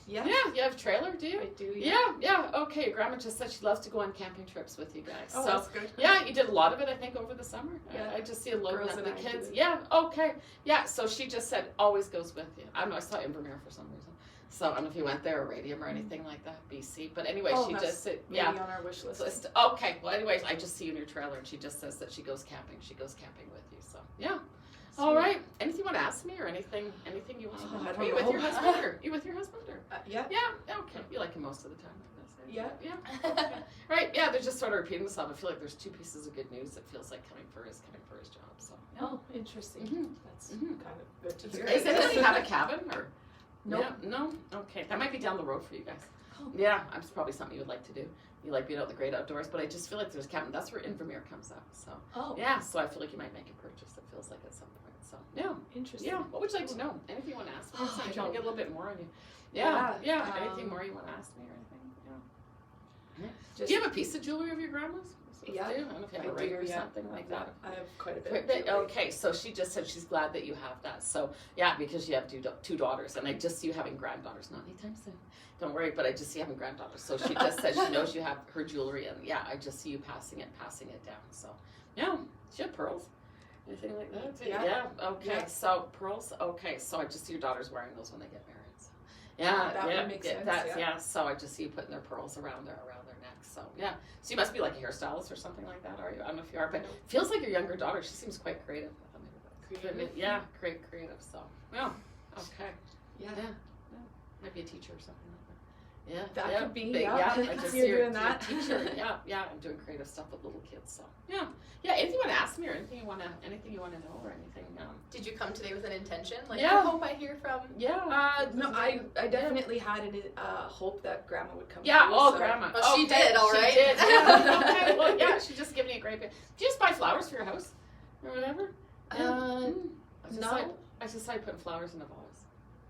Yeah. Yeah. You have a trailer, do you? I do. Yeah. Okay. Your grandma just said she loves to go on camping trips with you guys. Oh, so, that's good. Yeah. You did a lot of it, I think, over the summer. Yeah. I just see a load of the kids. Do. Yeah. Okay. Yeah. So she just said always goes with you. I don't know. I saw Invermere for some reason. So I don't know if you went there or Radium or anything like that, BC. But anyway, she just said, maybe on our wish list. Okay. Well, anyways, I just see you in your trailer, and she just says that she goes camping. She goes camping with you. So yeah. Sweet. All right. Anything you want to ask me or anything you want to know? Are you with your husband or Yeah. Yeah. Okay. You like him most of the time. Yeah. Okay. Right. Yeah. They're just sort of repeating themselves. I feel like there's 2 pieces of good news that feels like coming for his job. So. Yeah. Oh, interesting. Mm-hmm. That's kind of good to hear. Does anybody have a cabin or? Nope. Yeah, no? Okay. That might be down the road for you guys. Oh. Yeah, it's probably something you would like to do. You like being out in the great outdoors, but I just feel like there's cabin. That's where Invermere comes up. So, yeah, so I feel like you might make a purchase. It feels like at some point. So, yeah. Interesting. Yeah. What would you like to know? Anything you want to ask me? I I'll get a little bit more on you. Yeah. Anything more you want to ask me or anything? Yeah. Do you have a piece of jewelry of your grandma's? Yeah. I don't know if you have a ring or something like that. I have quite a bit. Okay, so she just said she's glad that you have that. So, yeah, because you have 2 daughters, and I just see you having granddaughters. Not anytime soon. Don't worry, but I just see you having granddaughters. So she just said she knows you have her jewelry, and yeah, I just see you passing it down. So, yeah. Do you have pearls? Anything like that? Yeah. Okay, yeah. So pearls. Okay, so I just see your daughters wearing those when they get married. So, yeah, that would make sense. Yeah. So I just see you putting their pearls around their neck. So yeah, so you must be like a hairstylist or something like that, are you? I don't know if you are, but it feels like your younger daughter. She seems quite creative. Yeah, creative. So yeah, okay. Yeah. Might be a teacher or something like Yeah, That could be, big, yeah. I just You're see her doing that. teacher. Yeah, I'm doing creative stuff with little kids. So yeah. Anything you want to ask me, or anything you want to know, or anything? Did you come today with an intention? Like, Yeah. I hope I hear from. Yeah. No, I definitely had a hope that Grandma would come. Yeah. through, Oh, so- Grandma. Oh, she did, all right. She did. Yeah. Okay. Well, yeah. She just gave me a great bit. Do you just buy flowers for your house, or whatever? No. I just started putting flowers in the vase.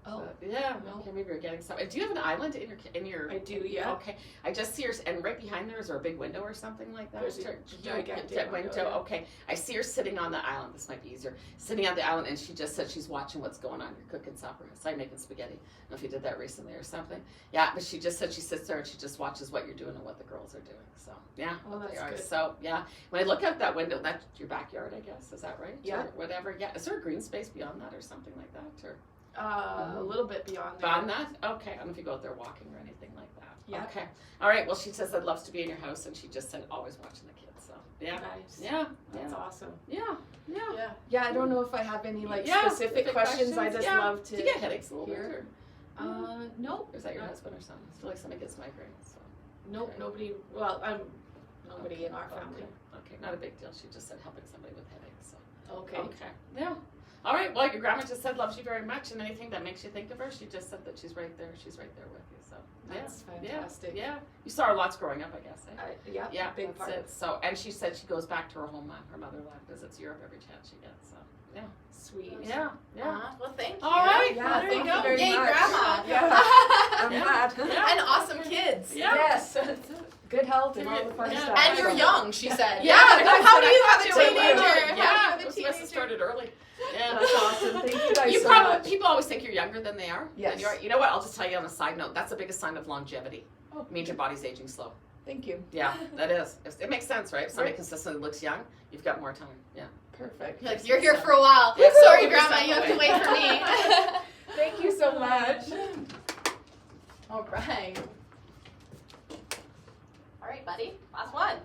Oh. Yeah. No. Okay, maybe you're getting some. Do you have an island in your? I do, yeah. Okay. I just see her, and right behind there is there a big window or something like that? There's a gigantic window, yeah. Okay. I see her sitting on the island. This might be easier. Sitting on the island, and she just said she's watching what's going on. You're cooking supper. So I'm making spaghetti. I don't know if you did that recently or something. Yeah, but she just said she sits there and she just watches what you're doing and what the girls are doing. So yeah. Oh, that's they are. good. So yeah, when I look out that window, that's your backyard, I guess. Is that right? Yeah. Or whatever. Yeah. Is there a green space beyond that or something like that? Or A little bit beyond there. beyond that? Okay. I don't know if you go out there walking or anything like that. Yeah. Okay. All right. Well, she says that loves to be in your house, and she just said always watching the kids. So yeah. Nice. Yeah. That's awesome. Yeah. Yeah. Yeah, I don't know if I have any Yeah, specific questions. I just yeah. love to Do you get headaches a little bit? hear. Or? Nope. Or is that your husband or something? I feel like somebody gets migraines. So. Nope, Okay. nobody. Well, I'm nobody in our family. Okay, not a big deal. She just said helping somebody with headaches. So. Okay. Okay. Yeah. All right. Well, your grandma just said loves you very much, and anything that makes you think of her, she just said that she's right there. She's right there with you. So. That's yeah. fantastic. Yeah. You saw her lots growing up, I guess. Eh? Yeah, Yeah, big that's part. it. So, and she said she goes back to her homeland, her motherland, visits Europe every chance she gets. So, yeah. Sweet. Yeah. Yeah. Well, thank you. All right. Yeah, there you thank go. you very Yay, much. Grandma. Yeah. I'm Yeah. glad. Yeah. And awesome kids. Yeah. Yes. Good health and all the fun Yeah. stuff. And you're So- young, she said. Yeah, that's How what do I you thought have a too. Wait, teenager? wait, How do Yeah. you have a It must teenager? have started early. Yeah. That's awesome. Thank you guys You so probably much. people always think you're younger than they are. Yes. And you are. You know what? I'll just tell you on a side note. That's the biggest sign of longevity. Oh. It means your body's aging slow. Thank you. Yeah, that is. It makes sense, right? If somebody Right. consistently looks young, you've got more time. Yeah. Perfect. You're like, you're here for a while. Yeah. Sorry, Put Grandma, yourself you have to away. wait for me. Thank you so much. All right. All right, buddy. Last one.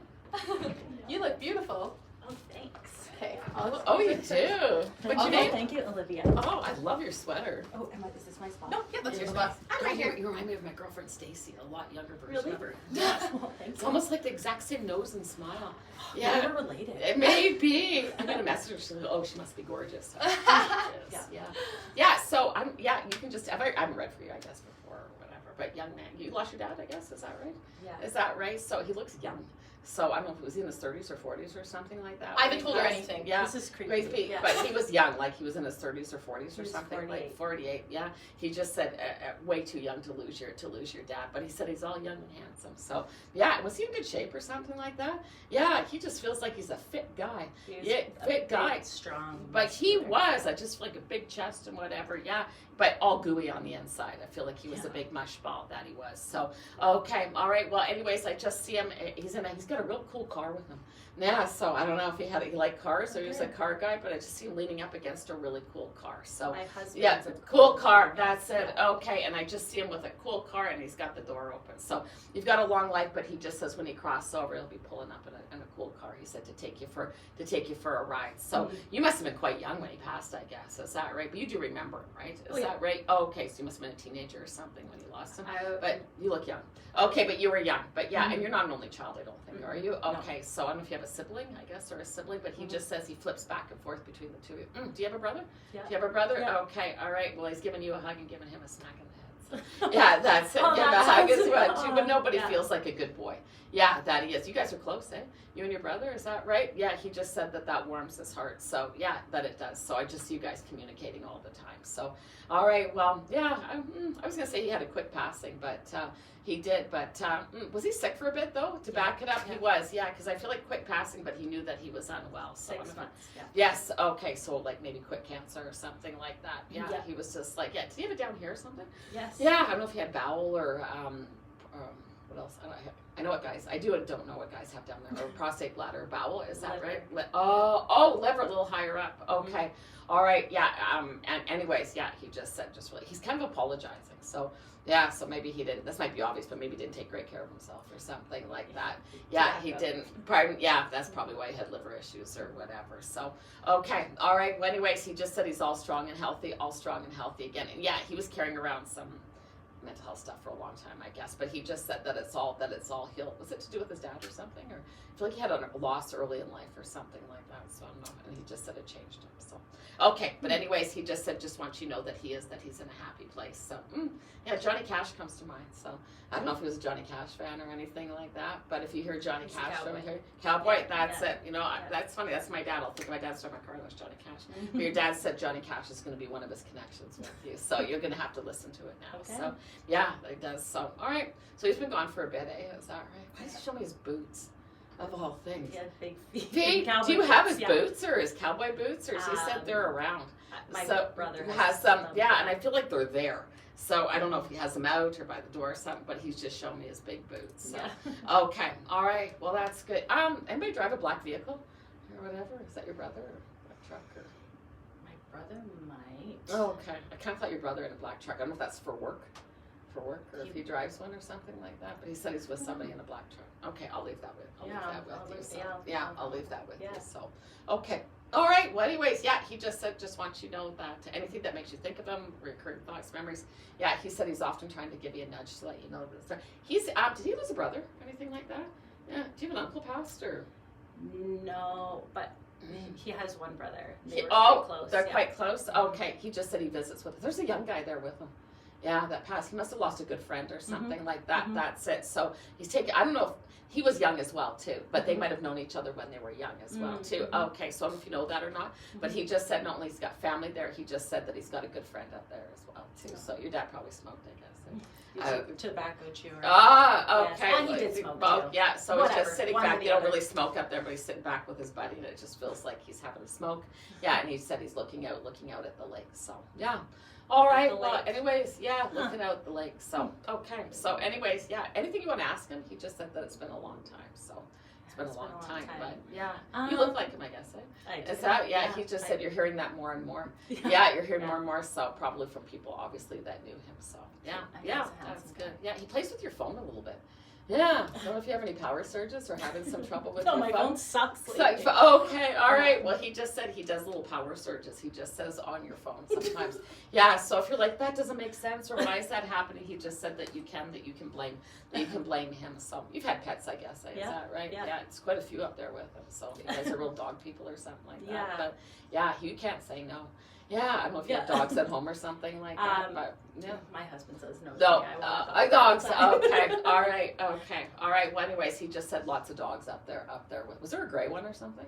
You look beautiful. Oh, thanks. Okay. Oh, you do. What's your name? Thank you, Olivia. Oh, I love your sweater. Oh, is this my spot? No, yeah, that's your spot. I'm right here. You remind me of my girlfriend Stacy, a lot younger version Really? of her. Well, thanks. It's almost like the exact same nose and smile. Yeah. Yeah. We're related. It may be. I'm gonna message her. She's like, oh, she must be gorgeous. Yeah. Yeah. So you can just. I haven't read for you, I guess, before or whatever. But young man, you lost your dad, I guess. Is that right? Yeah. Is that right? So he looks young. So I don't know if it was in his 30s or 40s or something like that. I haven't told her anything. Yeah. This is creepy. Great Pete, Yeah. but he was young, like he was in his 30s or 40s He or was something, 48. like 48. Yeah, he just said way too young to lose your dad, but he said he's all young and handsome. So yeah, was he in good shape or something like that? Yeah, he just feels like he's a fit guy. He was Yeah, a fit big, guy. strong. But he muscular. was just like a big chest and whatever, yeah. But all gooey on the inside. I feel like he was a Yeah. big mush ball that he was. So okay, all right. Well, anyways, I just see him. He's got a real cool car with him. Yeah. So I don't know if he liked cars or he was a car guy, but I just see him leaning up against a really cool car. So My husband's yeah, a cool car. That's it. Okay, and I just see him with a cool car, and he's got the door open. So you've got a long life, but he just says when he crosses over, he'll be pulling up in a cool car. He said to take you for a ride. So you must have been quite young when he passed, I guess. Is that right? But you do remember him, right? Is that right? Oh, okay, so you must have been a teenager or something when you lost him. But you look young. Okay, but you were young. But yeah, and you're not an only child, I don't think, are you? Okay, so I don't know if you have a sibling, I guess, or a sibling, but he just says he flips back and forth between the two of you. Do you have a brother? Yeah. Do you have a brother? Yeah. Okay, all right. Well, he's giving you a hug and giving him a smack in the head. So. Yeah, that's it. Oh, Give him a that hug as sounds- well, too. But nobody yeah. feels like a good boy. Yeah, that he is. You guys are close, eh? You and your brother, is that right? Yeah, he just said that warms his heart. So, yeah, that it does. So I just see you guys communicating all the time. So, all right, well, yeah, I was going to say he had a quick passing, but he did. But was he sick for a bit, though? To back it up, he was, yeah, because I feel like quick passing, but he knew that he was unwell. So 6 months. Yeah. Yes, okay, so like maybe quick cancer or something like that. Yeah, Yeah. he was just like, did he have it down here or something? Yes. Yeah, I don't know if he had bowel or what else? I know what guys. I don't know what guys have down there. Or prostate, bladder, bowel. Is that Liver. right? Oh, liver, a little higher up. Okay, all right. Yeah. And anyways, yeah, he just said he's kind of apologizing. So yeah, so maybe he didn't. This might be obvious, but maybe he didn't take great care of himself or something like that. Yeah, he didn't. Pardon. Yeah, that's probably why he had liver issues or whatever. So okay, all right. Well, anyways, he just said he's all strong and healthy again. And yeah, he was carrying around some mental health stuff for a long time, I guess. But he just said that it's all healed. Was it to do with his dad or something? Or I feel like he had a loss early in life or something like that. So I don't know. And he just said it changed him. So okay, but anyways, he just said, just wants you to know that he's in a happy place. So yeah, Johnny Cash comes to mind. So I don't know if he was a Johnny Cash fan or anything like that, but if you hear Johnny He's Cash cowboy. from here, cowboy, that's Yeah. it. You know, that's funny. That's my dad. I'll think of my dad's driving my car. That's Johnny Cash. But your dad said Johnny Cash is going to be one of his connections with you, so you're going to have to listen to it now. Okay. So yeah, it does. So all right. So he's been gone for a bit, eh? Is that right? Why does he show me his boots? Of all things. He had big feet. Pete, cowboy do you have boots, his yeah. boots or his cowboy boots, or he said they're around? My So, brother has some, them. yeah, and I feel like they're there. So I don't know if he has them out or by the door or something, but he's just showing me his big boots. So. Yeah. Okay, all right, well that's good. Anybody drive a black vehicle or whatever? Is that your brother or a black truck or? My brother might. Oh, okay. I kind of thought your brother in a black truck. I don't know if that's for work, or if he drives one or something like that. But he said he's with somebody in a black truck. Okay, I'll leave that with. I'll leave that with you. So, I'll leave that with you. So, okay. All right. Well, anyways, yeah, he just said, just wants you to know that anything that makes you think of him, recurring thoughts, memories. Yeah, he said he's often trying to give you a nudge to let you know this. He's did he lose a brother or anything like that? Yeah. Do you have an uncle passed or? No, but he has one brother. They were Oh, quite close. they're yeah. quite close. Okay, he just said he visits with. There's a young guy there with him. Yeah, that passed. He must have lost a good friend or something like that. Mhm. That's it. So he's taking. I don't know if he was young as well too, but they might have known each other when they were young as well too. Okay, so I don't know if you know that or not, but he just said not only he's got family there, he just said that he's got a good friend up there as well too. So your dad probably smoked, I guess. He was a tobacco chewer. Ah, okay. Yes, and he did smoke Well, too. yeah, so he's Whatever, just sitting one or back. the They don't other. really smoke up there, but he's sitting back with his buddy, and it just feels like he's having a smoke. Yeah, and he said he's looking out at the lake. So yeah. All right. the Well, lake. anyways, yeah, looking out the lake. So okay. So anyways, yeah. Anything you want to ask him? He just said that it's been a long time. So it's been a long time. But yeah, you look like him, I guess. Eh? I do. Is that? Yeah. He just said you're hearing that more and more. Yeah, you're hearing more and more. So probably from people obviously that knew him. So yeah, I yeah, guess it has that's some good. time. Yeah, he plays with your phone a little bit. Yeah. I don't know if you have any power surges or having some trouble with No, your my phone. phone sucks. So, lately. okay, all right. Well, he just said he does little power surges. He just says on your phone sometimes. Yeah. So if you're like that doesn't make sense or why is that happening, he just said that you can blame him. So you've had pets, I guess. Is Yeah, that right? yeah. It's quite a few up there with him. So you guys are real dog people or something like that. Yeah. But yeah, you can't say no. Yeah, I don't know if you have Yeah. dogs at home or something like that. But yeah. My husband says no. No, I want dogs. all the time. Okay, all right. Well, anyways, he just said lots of dogs up there. Was there a gray one or something?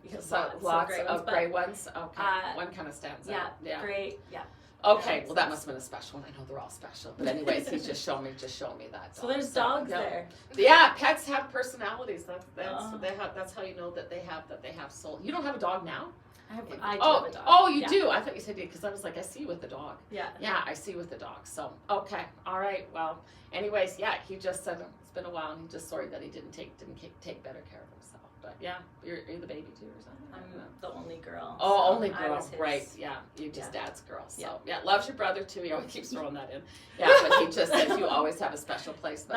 Because So, lots of but, gray ones. Okay, uh, one kind of stands Yeah, out. Yeah. great. Yeah. Okay, Yeah, well that must have been a special one. I know they're all special, but anyways, he's just showing me that. So dog. there's dogs yeah. there. Yeah, pets have personalities. Oh. That's how you know that they have soul. You don't have a dog now? I do Oh, have a dog. oh, you Yeah. do. I thought you said because I was like, I see you with the dog. Yeah. Yeah, I see with the dog. So, okay, all right. Well, anyways, yeah, he just said it's been a while, and he's just sorry that he didn't take better care of himself. But yeah, you're the baby too, or something. I don't know. I'm the only girl. Oh, so only I girl, was his- right? Yeah, you're just dad's girl. So Yeah. yeah, loves your brother too. He always keeps throwing that in. Yeah, but he just says you always have a special place in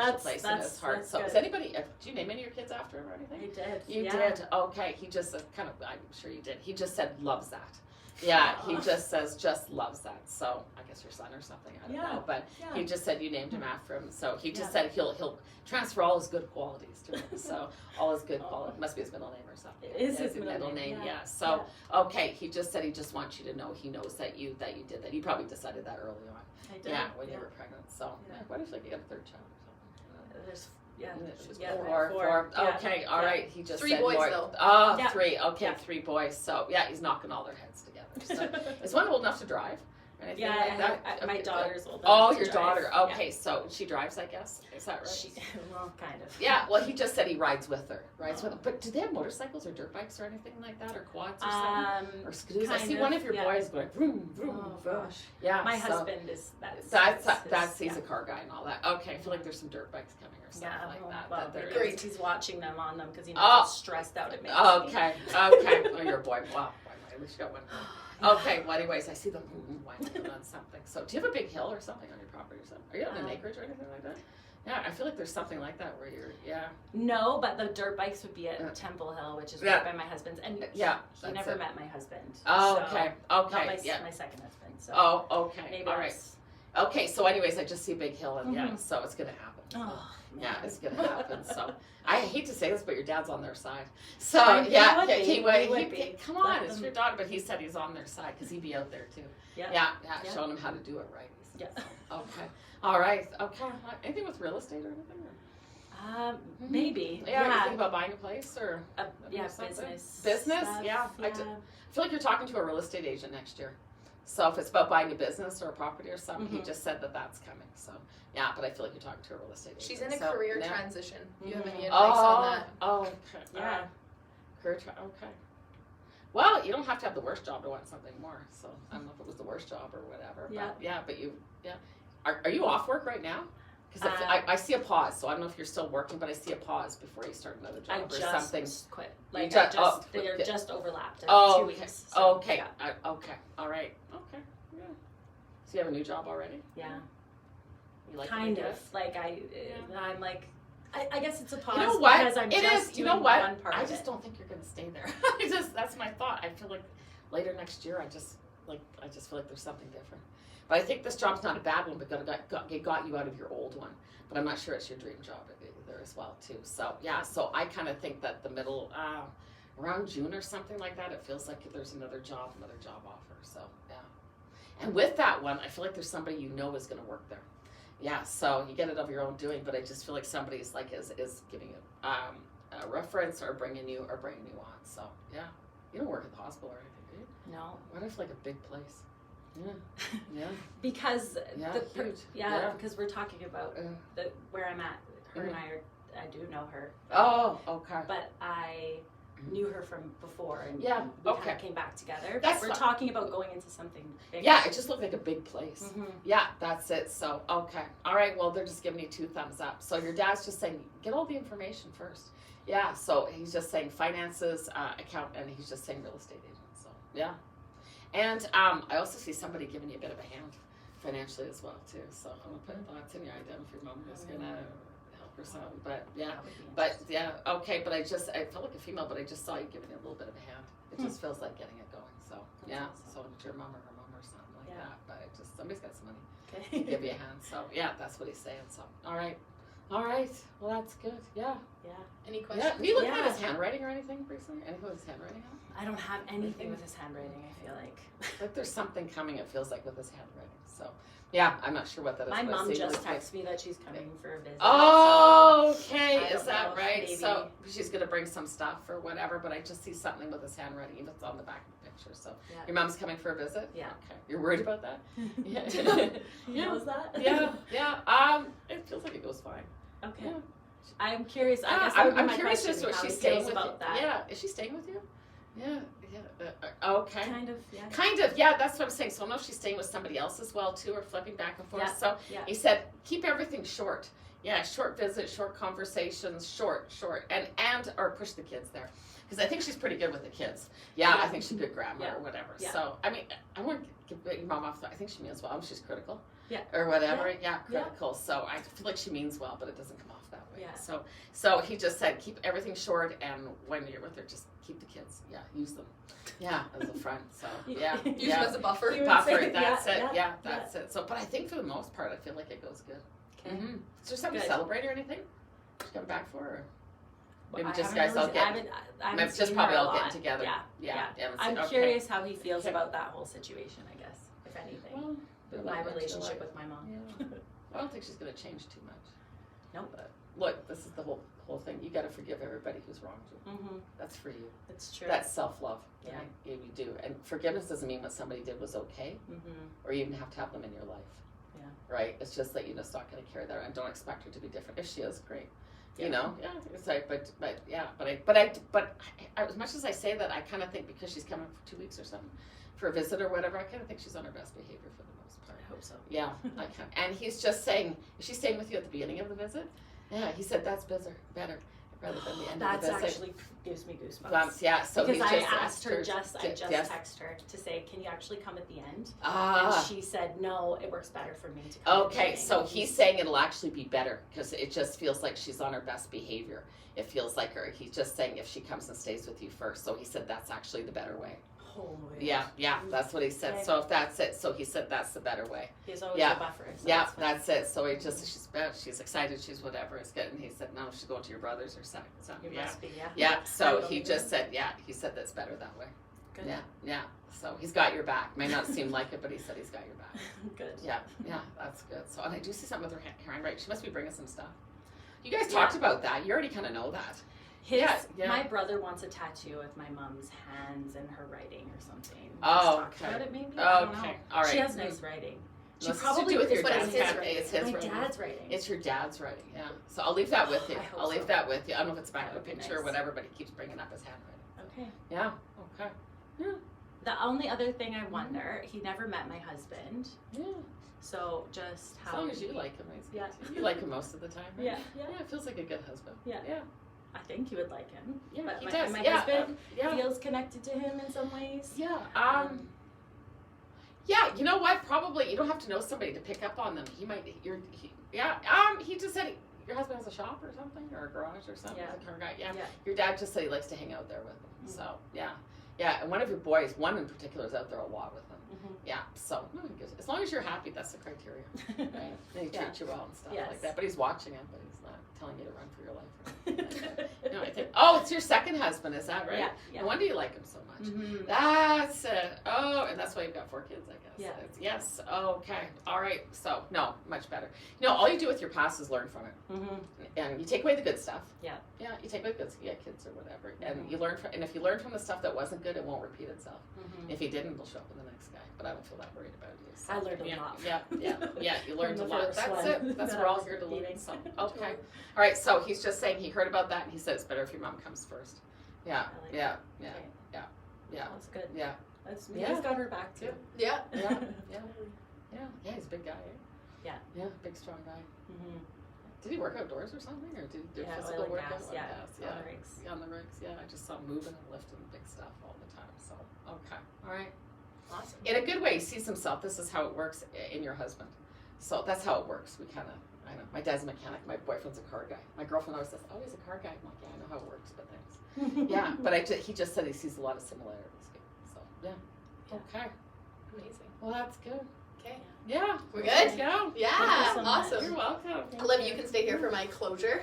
his heart. that's So, is good. anybody? Do you name any of your kids after him or anything? I did. You yeah. did. Okay. He just I'm sure you did. He just said loves that. Yeah, he Aw. just says just loves that. So I guess your son or something. I don't Yeah. know, but Yeah. he just said you named him after him. So he just Yeah. said he'll transfer all his good qualities to him. So all his good qualities must be his middle name or something. It is Yeah, his middle name, Yeah. yeah. So okay, he just said he just wants you to know he knows that you did that. You probably decided that early on. I did. Yeah, when you were pregnant. So Yeah. why do you feel like you got a third child or something? There's Yeah, four. four. Yeah. Okay, all right. He just 3 said boys, more. though. Oh, Yeah. 3. Okay, Yeah. 3 boys. So yeah, he's knocking all their heads together. So is one old enough to drive? Or anything Yeah, like I that? have, my Okay, daughter's old. Oh, enough to your drive. daughter. Okay, so she drives, I guess. Is that right? She, well, kind of. Yeah. Well, he just said he rides with her. With her. But do they have motorcycles or dirt bikes or anything like that, or quads or something? Or scooters? I kind see of, one of your yeah. boys going vroom vroom Oh vroom. gosh. Yeah. My so husband is That's he's yeah. a car guy and all that. Okay, I feel like there's some dirt bikes coming or something like that. Well, that there great. is. He's watching them on them because he knows Oh. how stressed out it makes me. Okay. Oh, you're a boy. Wow. At least you got one. Okay. Well, anyways, I see them winding on something. So, do you have a big hill or something on your property or something? Are you on an acreage or anything like that? Yeah, I feel like there's something like that where you're. Yeah. No, but the dirt bikes would be at Yeah. Temple Hill, which is Yeah. right by my husband's, and Yeah. he that's never it. met my husband. Oh, so, okay. not Okay. my, yeah. my second husband. So Oh, okay. maybe All right. that's Okay, so anyways, I just see a big hill, and yeah, so it's gonna happen. So. Oh, Yeah, it's gonna happen. So I hate to say this, but your dad's on their side. So He yeah, would be. he He would. would be. Come on, Let it's them- your daughter, but he said he's on their side because he'd be out there too. Yeah. Yeah, showing him how to do it right. He said. Yeah. So, okay. All right. Okay. Anything with real estate or anything? Or? Maybe. Yeah. You think about buying a place or Yeah, something? business. Business? Stuff, Yeah. I feel like you're talking to a real estate agent next year. So if it's about buying a business or a property or something, he just said that that's coming. So yeah, but I feel like you're talking to a real estate agent. She's in a So, career yeah. transition. Do you have any advice on that? Oh, okay. Yeah. Okay. Well, you don't have to have the worst job to want something more. So I don't know if it was the worst job or whatever. Yeah. But are you off work right now? Because I see a pause. So I don't know if you're still working, but I see a pause before you start another I job or just something. quit. Like just- they're okay. just overlapped. Oh, 2 okay. weeks. So, Okay. Yeah. Okay. All right. Okay. Yeah. So you have a new job already? Yeah. You like Kind it? of. Like I'm like, I guess it's a pause You know what? because I'm It just is. You know doing what? one part I of just it. don't think you're going to stay there. That's my thought. I feel like later next year, I just feel like there's something different. But I think this job's not a bad one, but it got you out of your old one. But I'm not sure it's your dream job either as well too. So yeah, so I kind of think that the middle, around June or something like that, it feels like there's another job offer. So yeah. And with that one, I feel like there's somebody you know is going to work there. Yeah, so you get it of your own doing, but I just feel like somebody's like is giving you a reference or bringing you on. So yeah, you don't work at the hospital or anything, do you? No. What if like a big place? Yeah. Because Yeah, huge. because we're talking about the where I'm at. Her and I do know her. Oh, okay. But I knew her from before, and Yeah, we okay. kind of came back together. That's We're fine. talking about going into something bigger. Yeah, it just looked like a big place. Mm-hmm. Yeah, that's it. So, okay. All right, well, they're just giving you 2 thumbs up. So your dad's just saying, get all the information first. Yeah, so he's just saying finances, account, and he's just saying real estate agent. So, yeah. And I also see somebody giving you a bit of a hand financially as well, too. So I'm going to put thoughts in your idea if your mom is going to help or something. But, yeah. But, yeah, okay. But I felt like a female, but I just saw you giving it a little bit of a hand. It just feels like getting it going. So, yeah. So it's your mom or her mom or something like that. But it just, somebody's got some money. Okay. Give you a hand. So yeah, that's what he's saying. So all right. Well, that's good. Yeah. Any questions? Yeah. Have you looked at his handwriting or anything recently? Anything with his handwriting on? I don't have anything with his handwriting. I feel like. Like there's something coming. It feels like with his handwriting. So yeah, I'm not sure what that is. My but mom see, just like- texted me that she's coming for a visit. Oh, so okay. I Is don't that know if right? maybe- So she's gonna bring some stuff or whatever. But I just see something with his handwriting. Even it's on the back of the picture. So Yeah. your mom's coming for a visit. Yeah. Okay. You're worried about that? Yeah. He knows that. Yeah. It feels like it goes fine. Okay. Yeah. I'm curious. I guess that would be I'm my curious question, as to what how she's he staying feels with about you. that. Yeah, is she staying with you? Yeah. Okay. Kind of. Yeah. Kind of, yeah, that's what I'm saying. So I don't know if she's staying with somebody else as well, too, or flipping back and forth. Yeah, So yeah. he said, keep everything short. Yeah, short visits, short conversations, short, or push the kids there. Because I think she's pretty good with the kids. Yeah, I think she's a good grandma Yeah. or whatever. Yeah. So, I mean, I won't give your mom off. I think she means well. She's critical. Yeah. Or whatever. Yeah. Critical. So I feel like she means well, but it doesn't come off that way. Yeah. So he just said, keep everything short, and when you're with her, just keep the kids. Yeah, use them. Yeah, as a friend. So, yeah. Use them as a buffer. You would Buffer, say, that's it. yeah, Yeah, that's it. So, but I think for the most part, I feel like it goes good. Okay. Mm-hmm. Is there something to Good. celebrate or anything? She's coming back for, or Well, maybe I just haven't guys all really- get. I haven't Maybe seen just probably her a all getting lot. together. Yeah. I'm I'm curious how he feels Okay. about that whole situation. I guess, if anything, Well, with my relationship with my mom. Yeah. I don't think she's going to change too much. Nope. But look, this is the whole thing. You got to forgive everybody who's wronged you. Mm-hmm. That's for you. It's true. That's self-love. Yeah. Right? Yeah, you do. And forgiveness doesn't mean what somebody did was okay, Mm-hmm. or you even have to have them in your life. Yeah. Right? It's just that you're just not going to carry that, and don't expect her to be different. If she is, great. Yeah. You know? Yeah. It's like, but I, as much as I say that, I kind of think because she's coming for 2 weeks or something for a visit or whatever, I kind of think she's on her best behavior for the most part. I hope so. Yeah, I can. And he's just saying, is she staying with you at the beginning of the visit? Yeah, he said that's better rather than the end That's of the visit. actually gives me goosebumps. Yeah, so because he I just asked her I just yes. texted her to say, can you actually come at the end? Ah. And she said, no, it works better for me to come. at the Okay, beginning." so he's saying it'll actually be better because it just feels like she's on her best behavior. It feels like her. He's just saying if she comes and stays with you first. So he said that's actually the better way. Yeah, that's what he said. Okay. So if that's it, so he said that's the better way. He's always Yeah. a buffer. So Yeah, that's fine. that's it. So he just, she's excited, she's whatever, it's good. And he said, no, she's going to your brother's or something. So, You yeah. must be, yeah. Yeah, so I he don't just said, he said that's better that way. Good. Yeah. So he's got your back. May not seem like it, but he said he's got your back. Good. Yeah, that's good. So, and I do see something with her handwriting. She must be bringing some stuff. You guys talked about that. You already kind of know that. Yeah. My brother wants a tattoo of my mom's hands and her writing or something. Oh, Talked okay. about it maybe? I don't know. Okay, all right. She has nice writing. She Let's probably do it with your what dad's is his handwriting. writing? It's his my writing. dad's writing. It's your dad's writing, yeah. So I'll leave that with you. I hope I'll leave so. that with you. I don't know if it's back That of a would be picture or nice. whatever, but he keeps bringing up his handwriting. Okay. Yeah, okay. The only other thing I wonder, he never met my husband, Yeah. so just As how long as you he- like him, he's Yeah. good. You like him most of the time, right? Yeah. Yeah, it feels like a good husband. Yeah. Yeah. I think you would like him. Yeah, But he my, does. my Yeah, husband yeah. feels connected to him in some ways. Yeah. Yeah, you know what? Probably you don't have to know somebody to pick up on them. He might. He just said your husband has a shop or something, or a garage or something. Yeah. He's a car guy. Yeah. Yeah. Your dad just said he likes to hang out there with them. So yeah. And one of your boys, one in particular, is out there a lot with them. Mhm. Yeah. So no, he goes, as long as you're happy, that's the criteria, right? And he Yeah. treats you well and stuff Yes. like that. But he's watching it, but he's not telling you to run for your life. Or anything. No, I think. Oh, it's your second husband, is that right? Yeah. No wonder you like him so much. Mhm. That's it. Oh, and that's why you've got 4 kids, I guess. Yeah. Yes. Okay. All right. So, no, much better. You know, all you do with your past is learn from it. Mhm. And you take away the good stuff. Yeah. Yeah, you take away the good stuff. Yeah, kids or whatever. And you learn from, and if you learn from the stuff that wasn't good, it won't repeat itself. Mhm. If you didn't, it'll show up in the next guy. But I don't feel that worried about you. So. I learned a yeah, lot. Yeah, you learned From a the lot. first That's one it. That's that we're I all was here to learn. repeating. So, okay. All right, so he's just saying he heard about that and he said it's better if your mom comes first. Yeah, I like yeah, that. yeah, Okay. yeah, That's good. yeah, That's Yeah. He's got her back too. Yeah. yeah, yeah. Yeah, he's a big guy, eh? Yeah. Yeah, big strong guy. Mm-hmm. Did he work outdoors or something, or did he do Yeah, physical oil and work? gas, Oil and yeah, gas, on the rigs. Yeah, on the rigs. Yeah, I just saw him moving and lifting big stuff all the time. So, okay, all right. Awesome. In a good way, he sees himself. This is how it works in your husband. So that's how it works. We kind of, I know. My dad's a mechanic. My boyfriend's a car guy. My girlfriend always says, "Oh, he's a car guy." I'm like, "Yeah, I know how it works, but thanks." Yeah, but he just said he sees a lot of similarities. So yeah. Okay. Amazing. Well, that's good. Okay. Yeah. We're Let's good? go. Yeah. Thank you so much. You're Awesome. welcome. Olivia, you can stay here for my closure.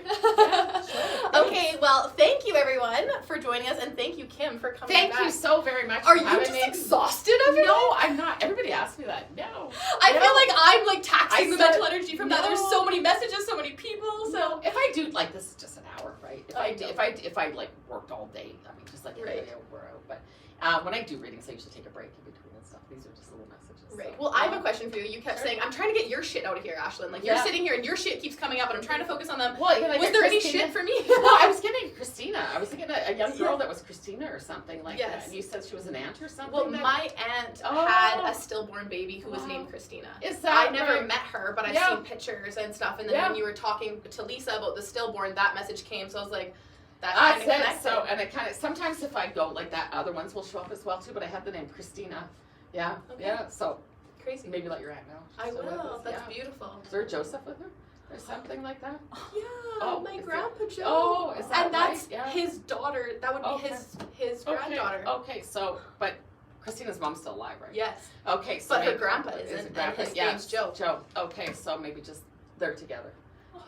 Sure. Okay, well, thank you everyone for joining us, and thank you, Kim, for coming Thank back. you so very much. Are for you having just me. exhausted of it? No, I'm not. Everybody asks me that. No. I No. feel like I'm like taxing I the said- mental energy from that. There's No. so many messages, so many people. So So if I do like this is just an hour, right? I If I like worked all day, I mean, just like Right. everybody we're out. But when I do readings, I usually take a break in between and stuff. These are just little messages. right. So. Well, I have a question for you. You kept Sure. saying, "I'm trying to get your shit out of here, Ashlyn." Like you're Yeah. sitting here and your shit keeps coming up, and I'm trying to focus on them. Well, Was there any shit for me? No, I was getting Christina. I was thinking a young girl that was Christina or something like Yes. that. And you said she was an aunt or something. Well, that- my aunt Oh. had a stillborn baby who was Wow. named Christina. Is that I never right? met her, but I've Yeah. seen pictures and stuff. And then Yeah. when you were talking to Lisa about the stillborn, that message came. So I was like, that I kind of said connected. so, and it kind of sometimes if I go like that, other ones will show up as well too. But I had the name Christina. Yeah, Okay. yeah. So Crazy. maybe let your aunt know. I So with will. us, That's yeah. beautiful. Is there a Joseph with her or something like that? Yeah, Oh, my is grandpa Joe. Oh, is that and that's right? Yeah. his daughter. That would be Okay. his granddaughter. Okay, so but Christina's mom's still alive, right? Yes. Okay, so But her maybe- grandpa is isn't, it and grandpa? his Yeah, name's Joe. Joe. Okay, so maybe just they're together.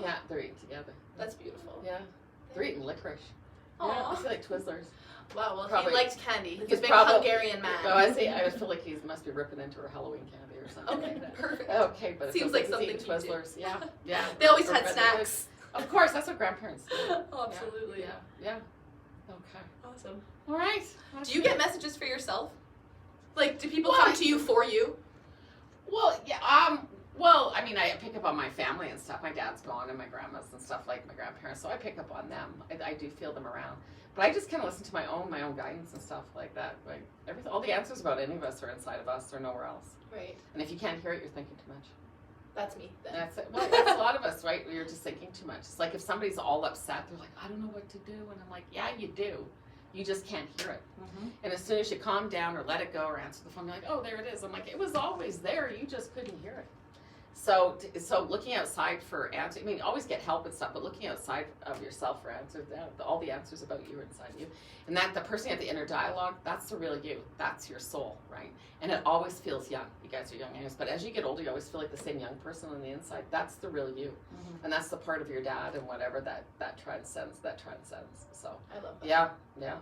Yeah, they're eating together. That's beautiful. Yeah, they're eating licorice. Yeah, Aw. I feel like Twizzlers. Wow, well, Probably- he liked candy. He's a He's big probably- Hungarian man. Oh, I see. I just feel like he must be ripping into her Halloween candy or something. Okay, like that. perfect. Okay, but it Seems feels like he's something eating you do. Twizzlers. Yeah, yeah. They always Or had red snacks. Of course, that's what grandparents do. Absolutely. Yeah, yeah. Okay. Awesome. All right. Do you get messages for yourself? Like, do people Well, come to you for you? Well, yeah. Well, I mean, I pick up on my family and stuff. My dad's gone, and my grandma's and stuff, like my grandparents. So I pick up on them. I do feel them around. But I just kind of listen to my own guidance and stuff like that. Like everything, all the answers about any of us are inside of us. They're nowhere else. Right. And if you can't hear it, you're thinking too much. That's me. Then. That's it. Well, that's a lot of us, right? You're just thinking too much. It's like if somebody's all upset, they're like, I don't know what to do. And I'm like, yeah, you do. You just can't hear it. Mm-hmm. And as soon as you calm down or let it go or answer the phone, you're like, oh, there it is. I'm like, it was always there. You just couldn't hear it. So looking outside for answers, I mean, always get help and stuff, but looking outside of yourself for answers, all the answers about you are inside you. And that the person at the inner dialogue, that's the real you. That's your soul, right? And it always feels young. You guys are young anyways, but as you get older, you always feel like the same young person on the inside. That's the real you. Mm-hmm. And that's the part of your dad and whatever that transcends. So I love that. Yeah.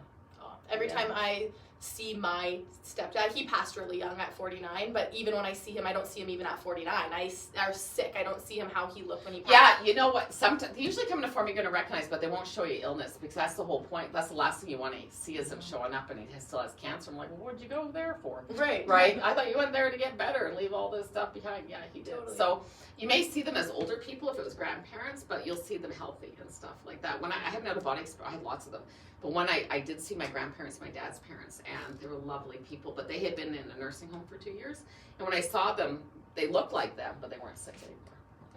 Every time I see my stepdad, he passed really young at 49, but even when I see him, I don't see him even at 49. I are sick. I don't see him how he looked when he passed. Yeah, you know what? Sometimes they usually come in a form you're going to recognize, but they won't show you illness because that's the whole point. That's the last thing you want to see is him showing up and he still has cancer. I'm like, well, what'd you go there for? Right. I thought you went there to get better and leave all this stuff behind. Yeah, he did. Totally. So you may see them as older people if it was grandparents, but you'll see them healthy and stuff like that. When I had an out-of-body experience, I had lots of them. But when I did see my grandparents, my dad's parents, and they were lovely people, but they had been in a nursing home for 2 years. And when I saw them, they looked like them, but they weren't sick anymore.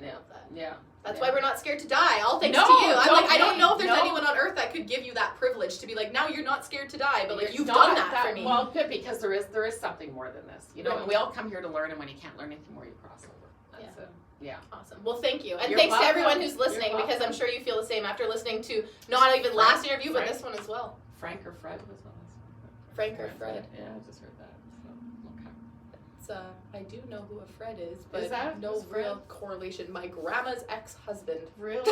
I love that. Yeah. That's why we're not scared to die. All thanks to you. I don't know if there's anyone on earth that could give you that privilege to be like, now you're not scared to die, but like you've done that for me. Well, good, because there is something more than this. You know, and we all come here to learn, and when you can't learn anything more, you cross over. That's it. Yeah. Awesome. Well, thank you. And You're thanks welcome. to everyone who's listening, because I'm sure you feel the same after listening to not even last interview, but this one as well. Frank or Fred was on this one. Frank or Fred? Yeah, I just heard that. So, okay. I do know who a Fred is, but Is that no who's Fred? real correlation. My grandma's ex-husband. Really?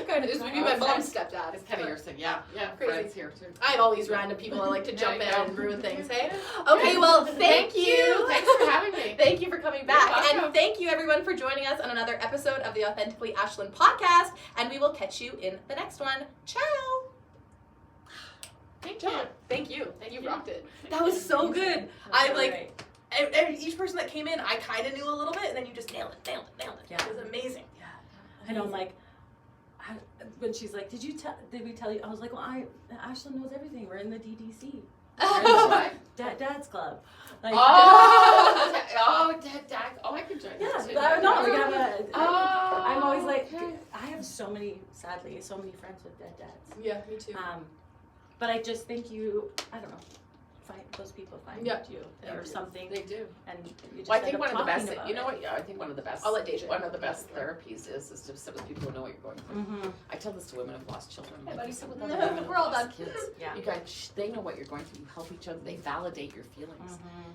Kind of. This would be my mom's stepdad. It's kind of your thing. Yeah. Crazy. Fred's here too. I have all these random people I like to jump in and ruin things, hey? Okay, well, thank you. Thanks for having me. Thank you for coming back. You're welcome. And thank you, everyone, for joining us on another episode of the Authentically Ashlyn Podcast. And we will catch you in the next one. Ciao. Thank John, you. thank you. You you. rocked it. That was so good. I That's like great. and each person that came in, I kind of knew a little bit, and then you just nailed it. Yeah. It was amazing. Yeah. And I'm like, when she's like, did we tell you? I was like, well, Ashlyn knows everything. We're in the DDC. Dad's club. Like, Dad. Oh, I could join yeah, that too. no, we have a. Oh, I'm always like, okay. I have sadly, so many friends with dead dads. Yeah, me too. But I just think those people find you or something. They do. And you just Well, I think one of the best. about You know it. what? Yeah, I think one of the best. I'll let Deja. One of the best therapies is to sit with people who know what you're going through. Mm-hmm. I tell this to women who've lost children. Hey, Like, buddy. you sit with No, other women we're all who've lost done. kids. Yeah. You guys, they know what you're going through. You help each other. They validate your feelings. Mm-hmm.